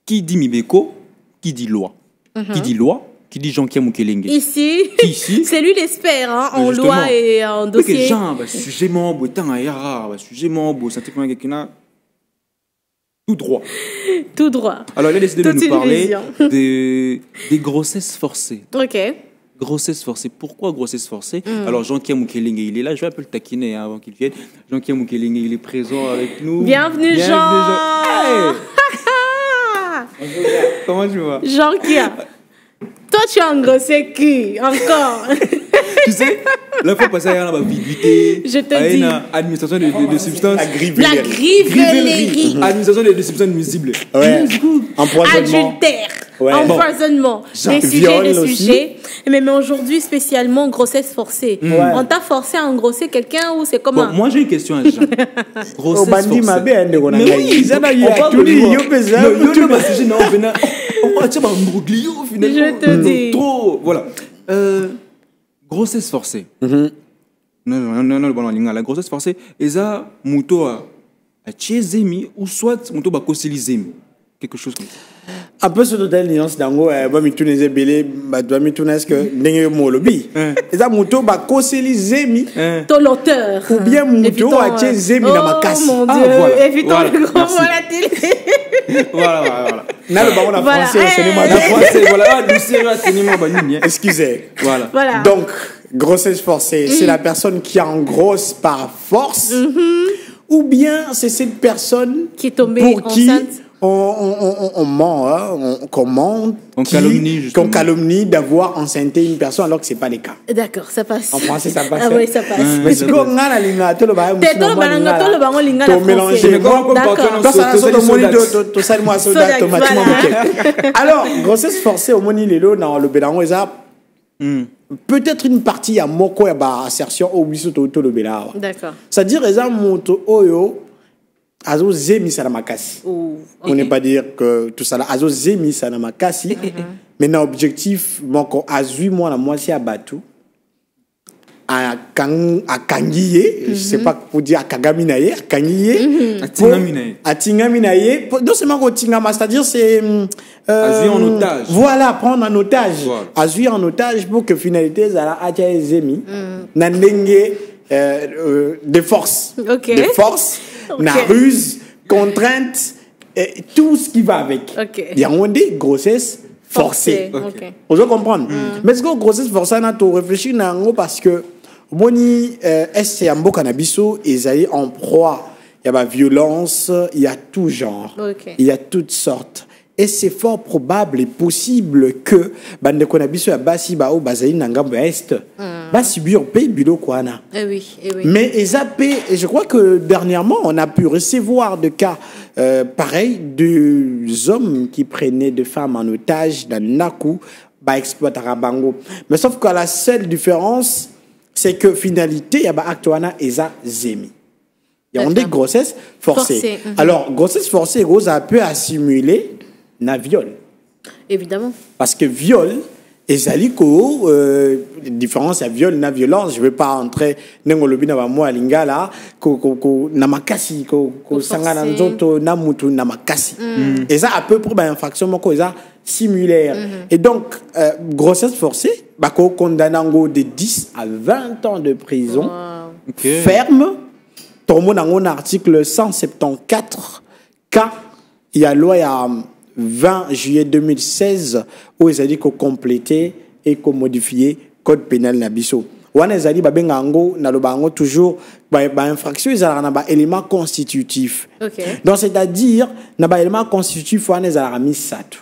Qui dit Mibeko? Qui dit loi? Qui dit loi? Qui dit Jean-Pierre Mukelenge? Ici, c'est lui l'expert en loi et en dossier. Que Jean, sujet membre, sujet membre, ça te fait quelqu'un tout droit. Tout droit. Alors, il a décidé de nous parler des grossesses forcées. Ok. Grossesse forcée. Pourquoi grossesse forcée? Alors, Jean-Pierre Mukelenge, il est là. Je vais un peu le taquiner avant qu'il vienne. Jean-Pierre Mukelenge, il est présent avec nous. Bienvenue Jean. Hey. Comment tu vas? Jean-Pierre. Toi, tu as engrossé qui? Encore? Tu sais, la fois passée, il y a une ambiguïté. Je te dis. Administration de substances. La grivellerie. Administration de substances nuisibles. Ouais. Empoisonnement. Adultère. Ouais. Empoisonnement. Des sujets. Mais aujourd'hui, spécialement, grossesse forcée. On t'a forcé à engrosser quelqu'un ou c'est comment? Moi, j'ai une question à Jean. Grossesse forcée. Mais oui, on parle de loi. Je te dis. Trop. Voilà. Grossesse forcée. Non, la grossesse forcée, eza muto a tiezemi ou soit muto ba kosilizemi. Quelque chose comme ça. un peu ce total nuance dango ba mi tunese belé ba doit mi tunes que ndenge mo lobi eza moto ba koseli zemi to l'auteur ou bien moto a tie zemi na makasi mon Dieu évitons le grand mot à la télé voilà na le baron la français au cinéma la français voilà du cinéma cinéma banini excusez voilà donc grossesse forcée c'est la personne qui engrosse par force ou bien c'est cette personne qui est tombée pour qui enceinte. On ment, hein, on commente, qu'on calomnie d'avoir enceinté une personne alors que ce n'est pas le cas. D'accord, ça passe. En français, ça passe. Ah oui, ça passe. Mais si on a la ligne, tu le vas alors, grossesse forcée au moni lelo dans le bélango, peut-être une partie à moko ya ba assertion au biso to le bélango. D'accord. C'est-à-dire, les moto oyo. Azo zemi sanamakasi. On n'est pas dire que tout ça là. Azo zemi sanamakasi. Maintenant, objectif, mon ko azui moi la moitié à Batou. À Kangiye, je sais pas pour dire à Kagaminaye, à Kangiye. À Tingaminaye. Non seulement au Tingama, c'est-à-dire c'est. Azui en otage. Voilà, prendre en otage. Azui en otage pour que finalité, ça a zemi. Nandenge de force. De force. La ruse, contrainte, et tout ce qui va avec. Il y a des grossesses forcées. Vous comprenez? Mais ce que grossesse forcée, on a tout réfléchi parce que Moni, est-ce un beau cannabis et en proie. Il y a la violence, il y a tout genre. Il y a toutes sortes. Et c'est fort probable et possible que bande cannabis à basi ba o bazaï nangambo est basi bio pays bilo kwana. Oui. Mais et je crois que dernièrement on a pu recevoir des cas pareils de hommes qui prenaient des femmes en otage dans Naku ba exploiter bango. Mais sauf que la seule différence c'est que finalité il y a ba actuana eza zemi. Il y a des grossesses forcées. Alors grossesse forcée gros a pu assimiler na viol. Évidemment. Parce que viol, et zaliko, différence à viol na violence, je ne vais pas entrer n'engolobi na moi lingala, na makasi, sangana nzoto na mutu na makasi. Et ça à peu près infraction moko ça similaire. Et donc grossesse forcée, bako condamnango de 10 à 20 ans de prison ferme. Tomo nango article 174 K, il y a loi à 20 juillet 2016 où ils ont dit qu'on complétait et qu'on modifiait code pénal nabiso. Wana ezali babengango na lobango toujours ba infraction ezala na ba élément constitutif. Donc c'est-à-dire na ba élément constitutif wana ezala misatu.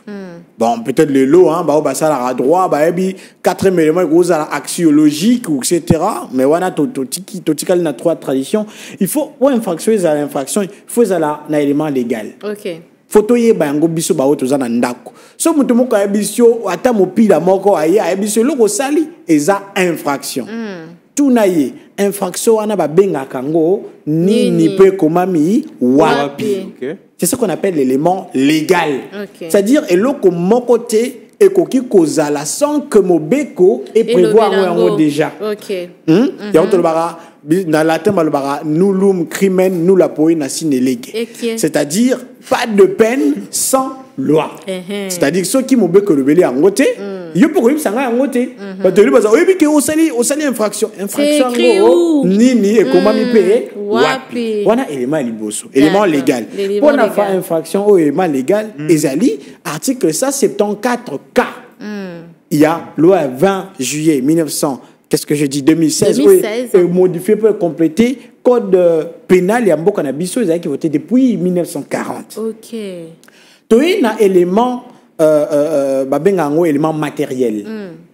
Bon peut-être le lot hein ba sala à droit ba ebi 4 éléments gros à axiologique ou etc. Mais wana totikal na trois traditions, il faut ou infraction ezala infraction, il faut ezala na élément légal. Photo ye bango biso ba otoza na ndako. So mutu moko ya biso ata mopila moko aye biso loko sali eza infraction. Tout na ye infraction wana ba benga kango ni pe komami wapi. C'est ce qu'on appelle l'élément légal. C'est-à-dire eloko moko te ekoki kozala sans que mobeko et prévoir ngo déjà. Ya otolobara dans latin balobara nullum crimen nulla poena sine lege. C'est-à-dire pas de peine sans loi. C'est-à-dire ceux qui m'ont que le belé en côté, yo pour lui ça en côté. Parce que lui baza oyebi ke osali infraction ni et comment mi payer wapi. Wana élément liboso, élément légal. Pour na faire infraction au élément légal, ezali article 174 K. Il y a loi 20 juillet 1900 qu'est-ce que je dis 2016 modifié pour compléter code pénal et ambo cannabis qui a voté depuis 1940. Toi na élément babengango élément matériel.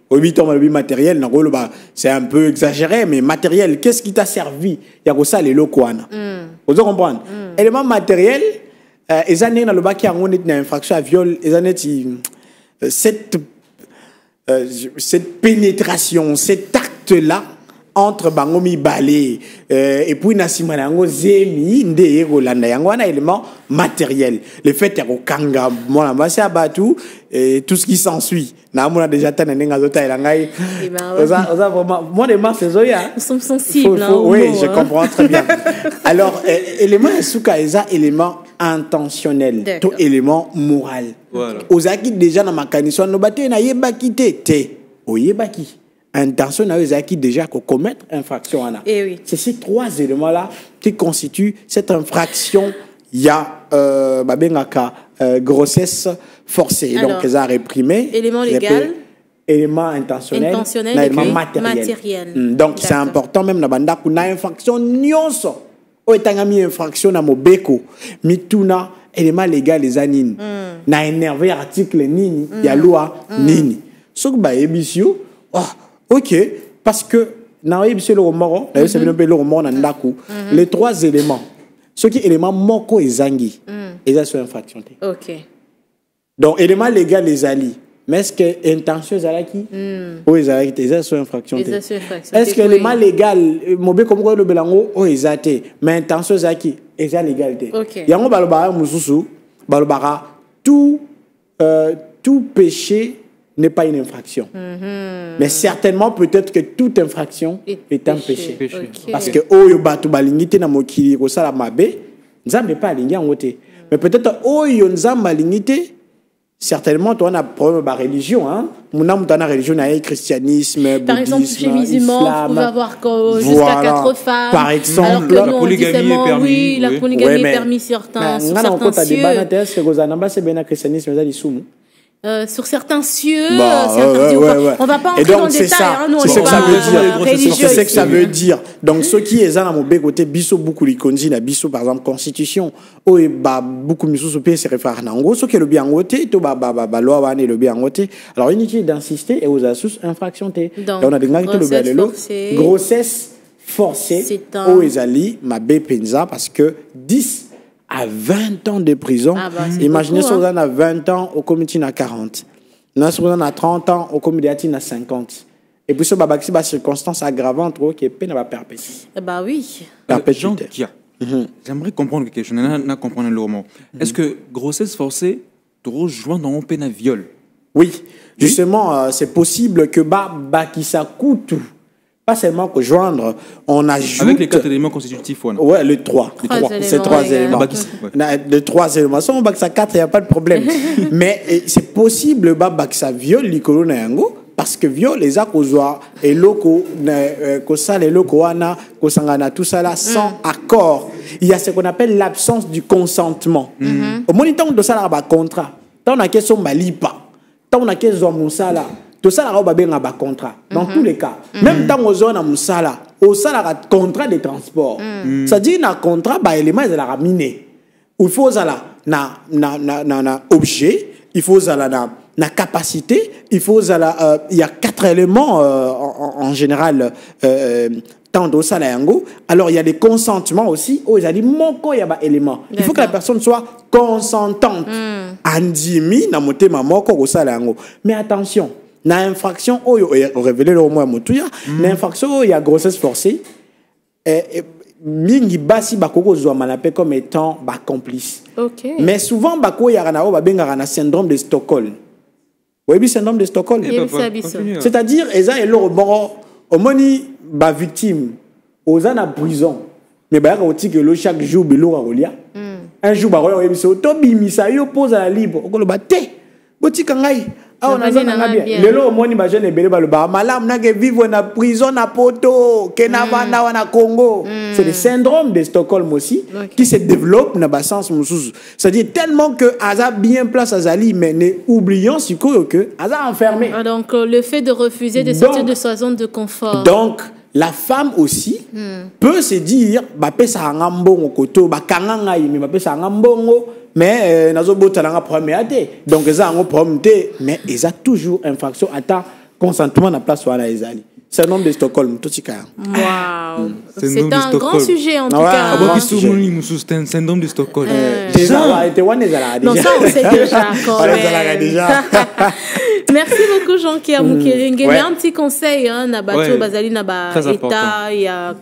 Au 8 ans matériel na golo ba c'est un peu exagéré mais matériel qu'est-ce qui t'a servi ya ko ça les lokwana. Vous comprenez élément matériel les années na le ba qui a ngone na infraction à viol les années cette pénétration, cet acte-là entre bangomi balé et puis nasima nango zemi nde rolanda yango na élément matériel. Le fait ya kanga mona basi abatu et tout ce qui s'ensuit. Na mona déjà tana nenga zota elangai. Oza vraiment moi les marques zoya. Nous sommes sensibles. Oui, je comprends très bien. Alors élément suka eza élément intentionnel D'accord. to élément moral Voilà. ozaki déjà na makanisi no bato na yebaki te oyebaki intention na ezaki déjà ko commettre infraction wana. Eh oui. C'est ces trois éléments là qui constituent cette infraction. Il y a babengaka grossesse forcée. Alors, donc ils ont réprimé élément légal, élément intentionnel, intentionnel élément et matériel. matériel. Donc c'est D'accord. important même na banda kuna infraction nyonso o etangami infraction na mobeko mituna élément légal les anines na énervé article nini ya loi nini soki bayebisio ok parce que na yebisio le romoro na yebisio le romoro na ndaku les trois éléments ce qui élément moko ezangi eza sur infraction te. Ok. Donc élément légal les alliés. Mais est-ce que intention ezalaki o ezalaki te eza sur infraction te. Eza sur infraction Est-ce te, que oui. élément légal mobe comme ko le belango o ezate mais intention ezalaki eza légal te. Ok. Yango balobara mususu balobara tout péché n'est pas une infraction. Mais certainement peut-être que toute infraction est un péché. Ok. Parce que oyo batu balingi te na mokili ko sala mabe nzambe pa alingi yango te. Mais peut-être oyo nzambe alingi te certainement toi on a problème de religion hein mona mutana religion na christianisme Par exemple, bouddhisme, chez musulmans, vous islam, pouvez avoir jusqu'à voilà. 4 femmes. Par exemple, alors que la nous, on dit polygamie seulement, est permis, oui, la oui. polygamie Ouais, est mais- permis sur certains cieux. Sur certains cieux, Bah, certains dieux. ouais. On va pas Et entrer donc, dans le c'est détail, ça. hein, nous on C'est n'est ce que ça pas veut dire. religieux. C'est ce que ça ici. veut dire. Donc, ceux qui est dans mon côté biso beaucoup les konzi na biso par exemple constitution o e ba beaucoup miso pe se réfère na ngo ceux qui le bien ngoté to ba loi wane le bien ngoté. Alors inutile d'insister et aux assus infraction té. Donc, on a des gens qui le bien lelo forcée. grossesse forcée C'est un- o ezali ma be penza parce que 10 à 20 ans de prison. Ah bah, c'est Imaginez beaucoup, si on a 20 ans au comité à 40. Nous on a 30 ans au comité à 50. Et puis ce babaki ba circonstance aggravante qui est peine à perpétuer. Bah oui. Jean Kia, j'aimerais comprendre quelque chose. Je comprendre le roman. Est-ce que grossesse forcée te rejoint dans un peine à viol? Oui, justement, c'est possible que qui ça coûte pas seulement que joindre, on ajoute Avec les 4 éléments constitutifs. Ouais, les 3. C'est 3 éléments. Les 3 éléments. Si on bat que ça 4, il n'y a pas de problème. Mais c'est possible que ça viole l'icône yango parce que viol les actes et loko que ça les loko wana que sangana tout ça là sans accord. Il y a ce qu'on appelle l'absence du consentement. Au moniteur de ça là ba contrat. Tant on a question malipa. Tant on a question musala. Tout ça là ba benga ba contrat. Dans tous les cas, même tant aux zones musala, au salaire contrat de transport. Ça dit un contrat ba élément de la miné. Il faut ça na objet, il faut ça na capacité, il faut ça il y a 4 éléments en général tant de ça là alors il y a des consentements aussi, oh ils a dit moko il y a ba élément. Il faut que la personne soit consentante. Andimi na motema moko ko ça là mais attention, na infraction oh révélé le moins motuya, na infraction il y a grossesse forcée. Mingi basi bakoko zwa malape comme étant ba complice. Ok. Mais souvent bako ya na ba benga na syndrome de Stockholm. Oui, le syndrome de Stockholm. C'est-à-dire eza elo bon omoni ba victime oza na prison. Mais ba ka otiki lo chaque jour belo ka rolia. Un jour ba roya biso to bimisa yo pose à la libre. Okolo ba te. Botika ngai. Ah, on a bien. Lelo omoni ba jeune ebele ba lo ba malam na ke vivre na prison na poto ke na vanda wana Congo. C'est le syndrome de Stockholm aussi qui se développe dans le sens mususu. C'est-à-dire tellement que Aza bien place Azali mais ne oublions que Aza enfermé. Donc le fait de refuser de sortir de sa zone de confort. Donc la femme aussi peut se dire ba pesa ngambongo koto ba kanganga yimi ba pesa ngambongo mais nazo botalanga problème ate. Donc eza ngo problème té mais eza toujours infraction attend consentement na place wala ezali. C'est un nombre de Stockholm, tout ça. Waouh, c'est un grand sujet en tout cas. C'est un syndrome de Stockholm. Déjà, non, ça on sait déjà. Merci beaucoup Jean Kia Mukering. Il y a un petit conseil, Nabato Bazali Naba État, il y a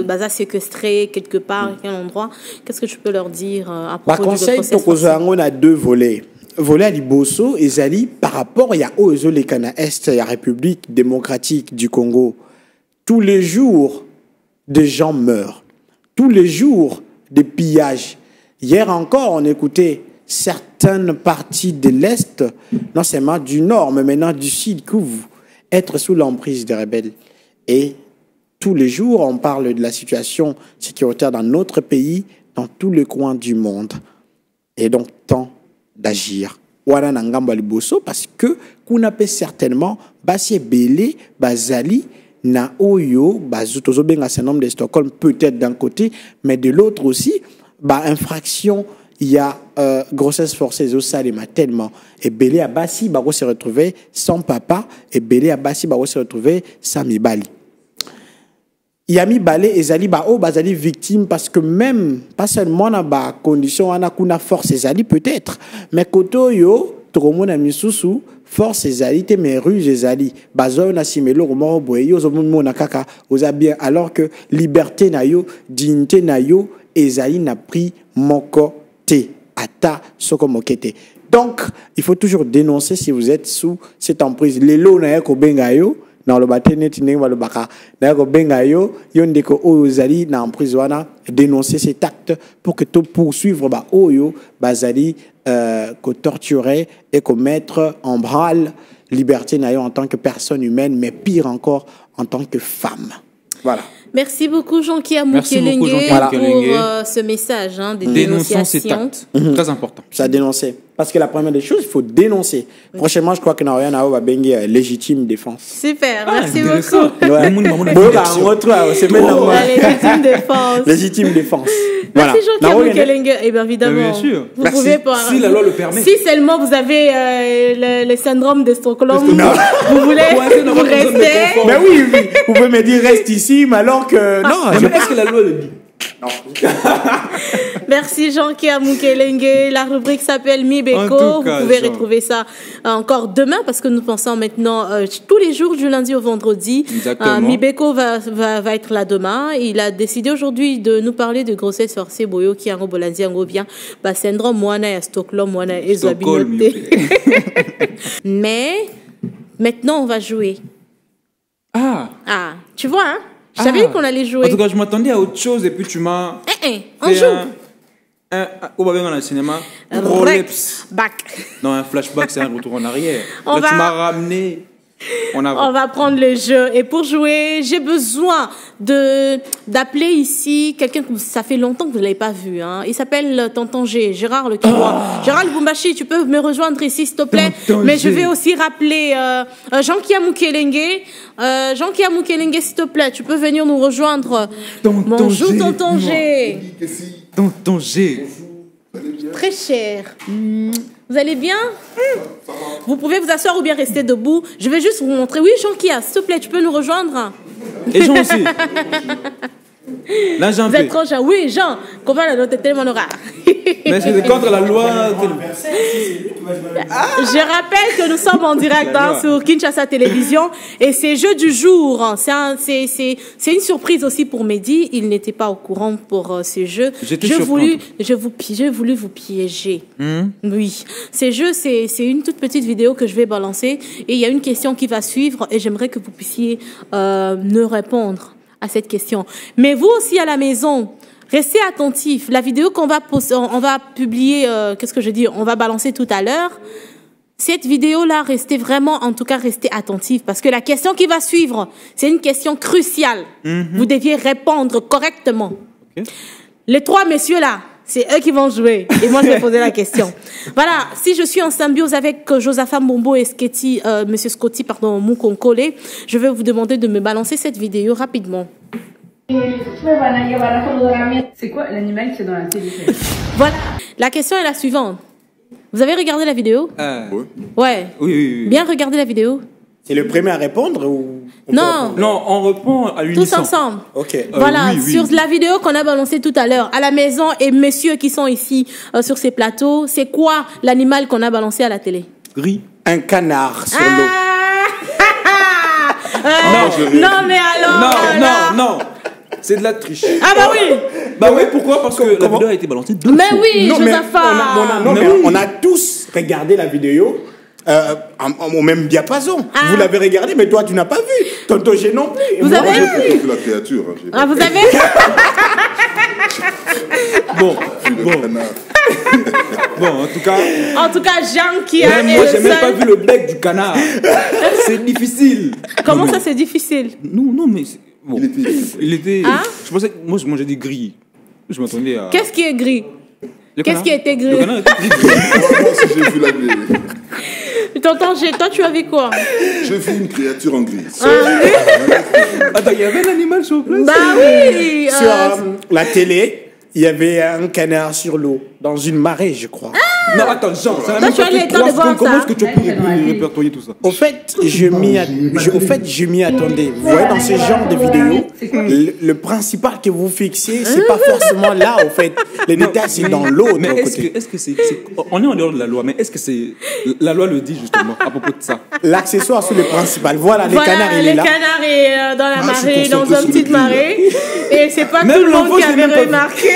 Baza séquestré quelque part, quel endroit. Qu'est-ce que tu peux leur dire à propos du processus? On a 2 volets. Volet à Liboso et Zali par rapport à aux les Cana Est, la République démocratique du Congo. Tous les jours, des gens meurent. Tous les jours, des pillages. Hier encore, on écoutait certaines parties de l'Est, non seulement du Nord, mais maintenant du Sud, qui vont être sous l'emprise des rebelles. Et tous les jours, on parle de la situation sécuritaire dans notre pays, dans tous les coins du monde. Et donc, temps d'agir. Wana nangamba liboso, parce que qu'on appelle certainement Bassi Belé, Bazali, na Oyo, Bazutozo Benga syndrome de Stockholm, peut-être d'un côté, mais de l'autre aussi, infraction, il y a grossesse forcée au Salima tellement. Et Belé à Bassi, Baro se retrouver sans papa, et Belé à Bassi, Baro se retrouver sans Mibali. Yami Balé et Zali Bazali victime parce que même pas seulement na ba condition on a kuna force Zali peut-être mais koto yo tromo na misusu force Zali te mais ruse Zali bazo na simelo romo boyo zo mo na kaka oza bien alors que liberté na yo dignité na yo Ezali n'a pris moko te ata soko mokete. Donc il faut toujours dénoncer si vous êtes sous cette emprise lelo na ko benga yo dans le bâtiment tineng le baka d'ailleurs bengayo yondeko ozali na emprise wana dénoncer cet acte pour que tout poursuivre ba oyo bazali ko torturer et ko mettre en branle liberté nayo en tant que personne humaine mais pire encore en tant que femme. Voilà. Merci beaucoup Jean-Kia Mukelenge pour ce message de dénonçons cet acte. Très important. Ça dénoncer. Parce que la première des choses, il faut dénoncer. Oui. Prochainement, je crois que Naoya Nao va baigner légitime défense. Super, merci beaucoup. Légitime défense. Légitime défense. Merci Jean-Pierre Mukelenge. Et bien évidemment, bien sûr. Vous pouvez pas. Si la loi le permet. Si seulement vous avez le syndrome de Stockholm, vous voulez vous rester. Mais oui, vous pouvez me dire reste ici, mais alors que non. Mais est-ce que la loi le dit? Non. Merci Jean-Kia Mukelenge. La rubrique s'appelle Mibeko. Vous pouvez retrouver ça encore demain parce que nous pensons maintenant tous les jours du lundi au vendredi. Mibeko va être là demain. Il a décidé aujourd'hui de nous parler de grossesse forcée boyo qui a un bolandi en bien syndrome moana et Stockholm moana et Zobinoté. Mais maintenant on va jouer. Ah, tu vois hein? Je savais qu'on allait jouer. En tout cas, je m'attendais à autre chose et puis tu m'as. On joue. On va bien dans le cinéma. Back. Non, un flashback, c'est un retour en arrière. Là, tu m'as ramené. On va prendre le jeu. Et pour jouer, j'ai besoin d'appeler ici quelqu'un que ça fait longtemps que vous ne l'avez pas vu. Hein. Il s'appelle Tonton G, Gérard Le Kirois. Gérard Lubumbashi, tu peux me rejoindre ici, s'il te plaît. Mais je vais aussi rappeler Jean-Kia Mukelenge. Jean-Kia Mukelenge, s'il te plaît, tu peux venir nous rejoindre. Bonjour, Tonton G. Tonton G. Très cher. Vous allez bien? Vous pouvez vous asseoir ou bien rester debout. Je vais juste vous montrer. Oui, Jean-Kia, s'il te plaît, tu peux nous rejoindre? Et Jean aussi. Là, Jean. Vous êtes trop Jean. Oui, Jean. Comment la note est tellement rare. Mais c'est contre la loi. Je rappelle que nous sommes en direct sur Kinshasa Télévision et c'est jeu du jour. C'est une surprise aussi pour Mehdi. Il n'était pas au courant pour ces jeux. J'ai voulu vous piéger. Oui. Ces jeux, c'est une toute petite vidéo que je vais balancer et il y a une question qui va suivre et j'aimerais que vous puissiez me répondre à cette question. Mais vous aussi à la maison, restez attentifs. La vidéo qu'on va publier, on va balancer tout à l'heure. Cette vidéo-là, restez attentifs parce que la question qui va suivre, c'est une question cruciale. Vous deviez répondre correctement. Okay. Les trois messieurs là, c'est eux qui vont jouer et moi je vais poser la question. Voilà, si je suis en symbiose avec Josaphat Mbombo et Monsieur Scotty, Mukonkole, je vais vous demander de me balancer cette vidéo rapidement. C'est quoi l'animal qui est dans la télé? Voilà, la question est la suivante. Vous avez regardé la vidéo? Ouais. Oui. Bien regarder la vidéo. C'est le premier à répondre ou non, on répond à l'unisson. Tous ensemble. Ok. Voilà, sur la vidéo qu'on a balancée tout à l'heure, à la maison et messieurs qui sont ici sur ces plateaux, c'est quoi l'animal qu'on a balancé à la télé? Gris. Un canard sur l'eau. Non, mais alors. Non. C'est de la triche. Ah bah oui. Bah oui, pourquoi? Parce que la vidéo a été balancée deux fois. Mais oui, Josaphat. On a tous regardé la vidéo. Au même diapason. Vous l'avez regardé, mais toi tu n'as pas vu. Tonton G non plus. Vous avez vu la créature. Vous avez Bon, Bon, en tout cas... En tout cas, Jean qui a... Même moi, j'ai même pas vu le bec du canard. C'est difficile. Comment ça, c'est difficile? Non, mais... Bon. Il était... Hein? Je pensais que moi, je mangeais du gris. Je m'attendais à... Qu'est-ce qui est gris? Qu'est-ce qui était gris? Le canard était gris. Moi aussi, j'ai vu la grille. Tonton G, toi, tu as vu quoi? J'ai vu une créature en gris. Attends, il y avait un animal sur place? Bah oui. Sur la télé, il y avait un canard sur l'eau, dans une marée, je crois. Non, attends, Jean, ça a Toi, même tu as pas eu fait le temps 3 de voir secondes. Comment ça? est-ce que tu as pu répertorier tout ça? Au fait, je m'y attendais. Vous voyez, dans ce genre de vidéos, le principal que vous fixiez, c'est pas forcément là, au fait. Les détails, c'est dans l'autre Mais côté. est-ce que c'est... On est en dehors de la loi, mais est-ce que c'est... La loi le dit, justement, à propos de ça. L'accessoire, c'est le principal. Voilà, le canard, il est là. Le canard est dans la marée, dans une petite marée. Et c'est pas Même tout le monde l'enfant, qui je l'ai avait même pas vu. remarqué.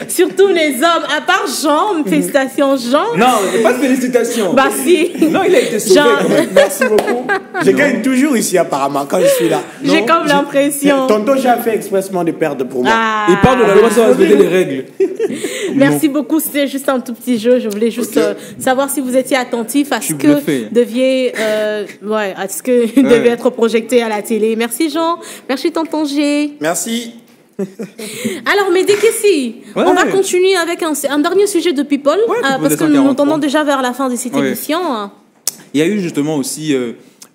Surtout les hommes, à part Jean. Félicitations, Jean. Non, pas de félicitations. Bah si. Non, il a été sauvé Jean. quand même. Merci beaucoup. Je gagne toujours ici, apparemment, quand je suis là. J'ai comme l'impression. Tonton, j'ai fait expressement de perdre pour moi. Ah. Il parle de la loi sans respecter les règles. Merci beaucoup, c'était juste un tout petit jeu. Je voulais juste savoir si vous étiez attentif à ce que bluffé. à ce que devait être projeté à la télé. Merci Jean, merci Tonton G. Merci. Alors Mehdi Kessi, on va continuer avec un dernier sujet de People, parce que nous tendons déjà vers la fin de cette émission. Il y a eu justement aussi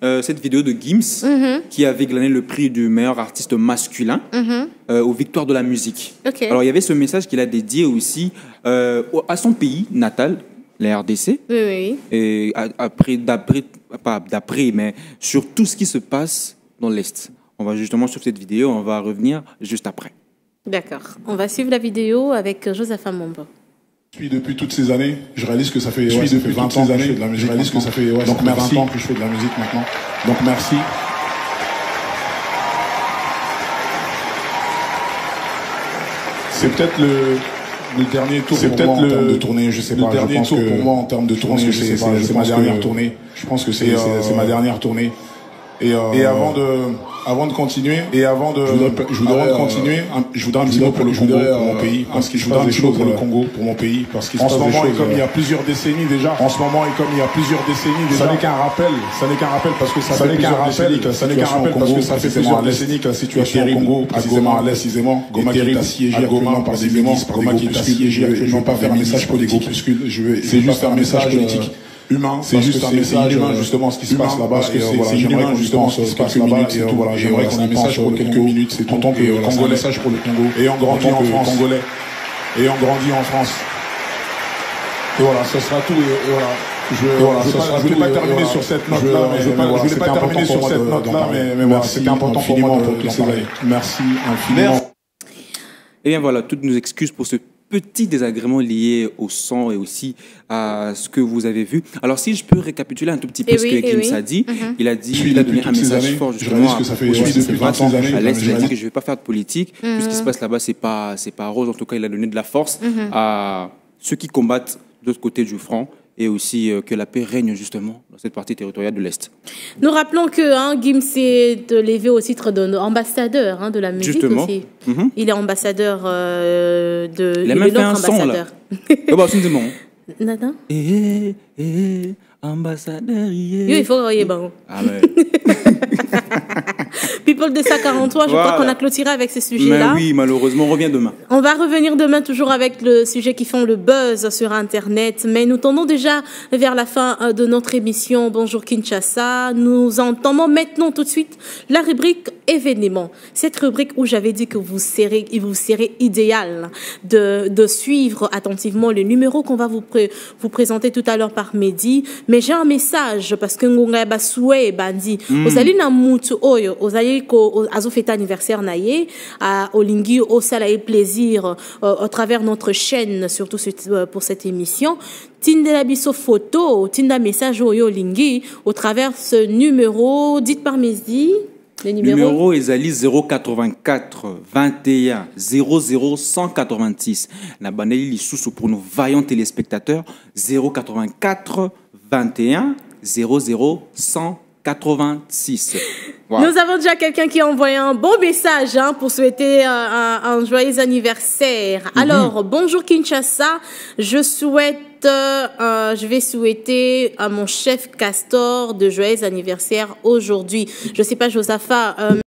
cette vidéo de Gims qui avait glané le prix du meilleur artiste masculin aux Victoires de la musique. Okay. Alors il y avait ce message qu'il a dédié aussi à son pays natal, la RDC, et mais sur tout ce qui se passe dans l'Est. On va justement sur cette vidéo, on va revenir juste après. D'accord. On va suivre la vidéo avec Joseph Amombo. Depuis toutes ces années, je réalise que ça fait, depuis 20 ans que je fais de la musique. Je réalise que ça fait, donc merci. 20 ans que je fais de la musique maintenant. Donc merci. C'est peut-être le dernier tour pour moi en termes de tournée, je sais pas. Le dernier tour pour moi en termes de tournée, je sais pas. C'est ma dernière tournée. Je pense que c'est ma dernière tournée. Et avant de continuer, je voudrais un petit mot pour le Congo, pour mon pays, parce qu'il se passe des choses pour le Congo, pour mon pays, parce qu'il se passe des choses. En ce moment, et comme il y a plusieurs décennies déjà, ça n'est qu'un rappel, parce que ça fait plusieurs décennies que la situation au Congo, précisément à l'Est, Goma qui est assiégé actuellement par des milices, par des groupuscules. Je ne vais pas faire un message politique, c'est juste un message politique. Humain, c'est juste un message humain justement ce qui se passe là-bas, parce que c'est inhumain justement ce qui se passe là-bas, et voilà, j'aimerais qu'on ait un message pour quelques minutes, c'est tout, en tant que Congolais, message pour le Congo, et on grandit en France, Congolais, et on grandit en France, et voilà, ça sera tout, et voilà. Je voulais pas terminer sur cette note-là, mais voilà, c'était important pour moi de l'en parler. Merci infiniment. Et bien voilà, toutes nos excuses pour ce petit désagrément lié au son et aussi à ce que vous avez vu. Alors si je peux récapituler un tout petit peu ce que Gims a dit, il a donné un message fort justement à l'Est. Il a dit que je ne vais pas faire de politique, tout ce qui se passe là-bas c'est pas rose. En tout cas, il a donné de la force à ceux qui combattent de l'autre côté du front, et aussi que la paix règne justement dans cette partie territoriale de l'Est. Nous rappelons que Gims s'est élevé au titre d'ambassadeur de la musique aussi. Il est ambassadeur de... Il a même fait un son là. Nada. Ambassadeur. Il faut que bon. Ah ouais. People de 143, je crois qu'on a clôturé avec ce sujet-là. Mais oui, malheureusement, on revient demain. On va revenir demain toujours avec le sujet qui font le buzz sur Internet. Mais nous tendons déjà vers la fin de notre émission. Bonjour Kinshasa. Nous entendons maintenant tout de suite la rubrique événements. Cette rubrique où j'avais dit que il vous serait idéal de suivre attentivement le numéro qu'on va vous présenter tout à l'heure par Mehdi. Mais j'ai un message parce que ngonga basoué bandi. Ozali na mutu oyo, ozali ko azo fête anniversaire naye à Olingi au salaye plaisir à travers notre chaîne, surtout pour cette émission. Tinda biso photo, tinda message oyo Olingi au travers ce numéro dit par Mehdi. Le numéro est Ali 084 21 00 186. La banali lisusu pour nos vaillants téléspectateurs 084 21 00 186. Nous avons déjà quelqu'un qui a envoyé un bon message hein, pour souhaiter un joyeux anniversaire. Alors, bonjour Kinshasa, je vais souhaiter à mon chef Castor de joyeux anniversaire aujourd'hui. Je sais pas, Josaphat,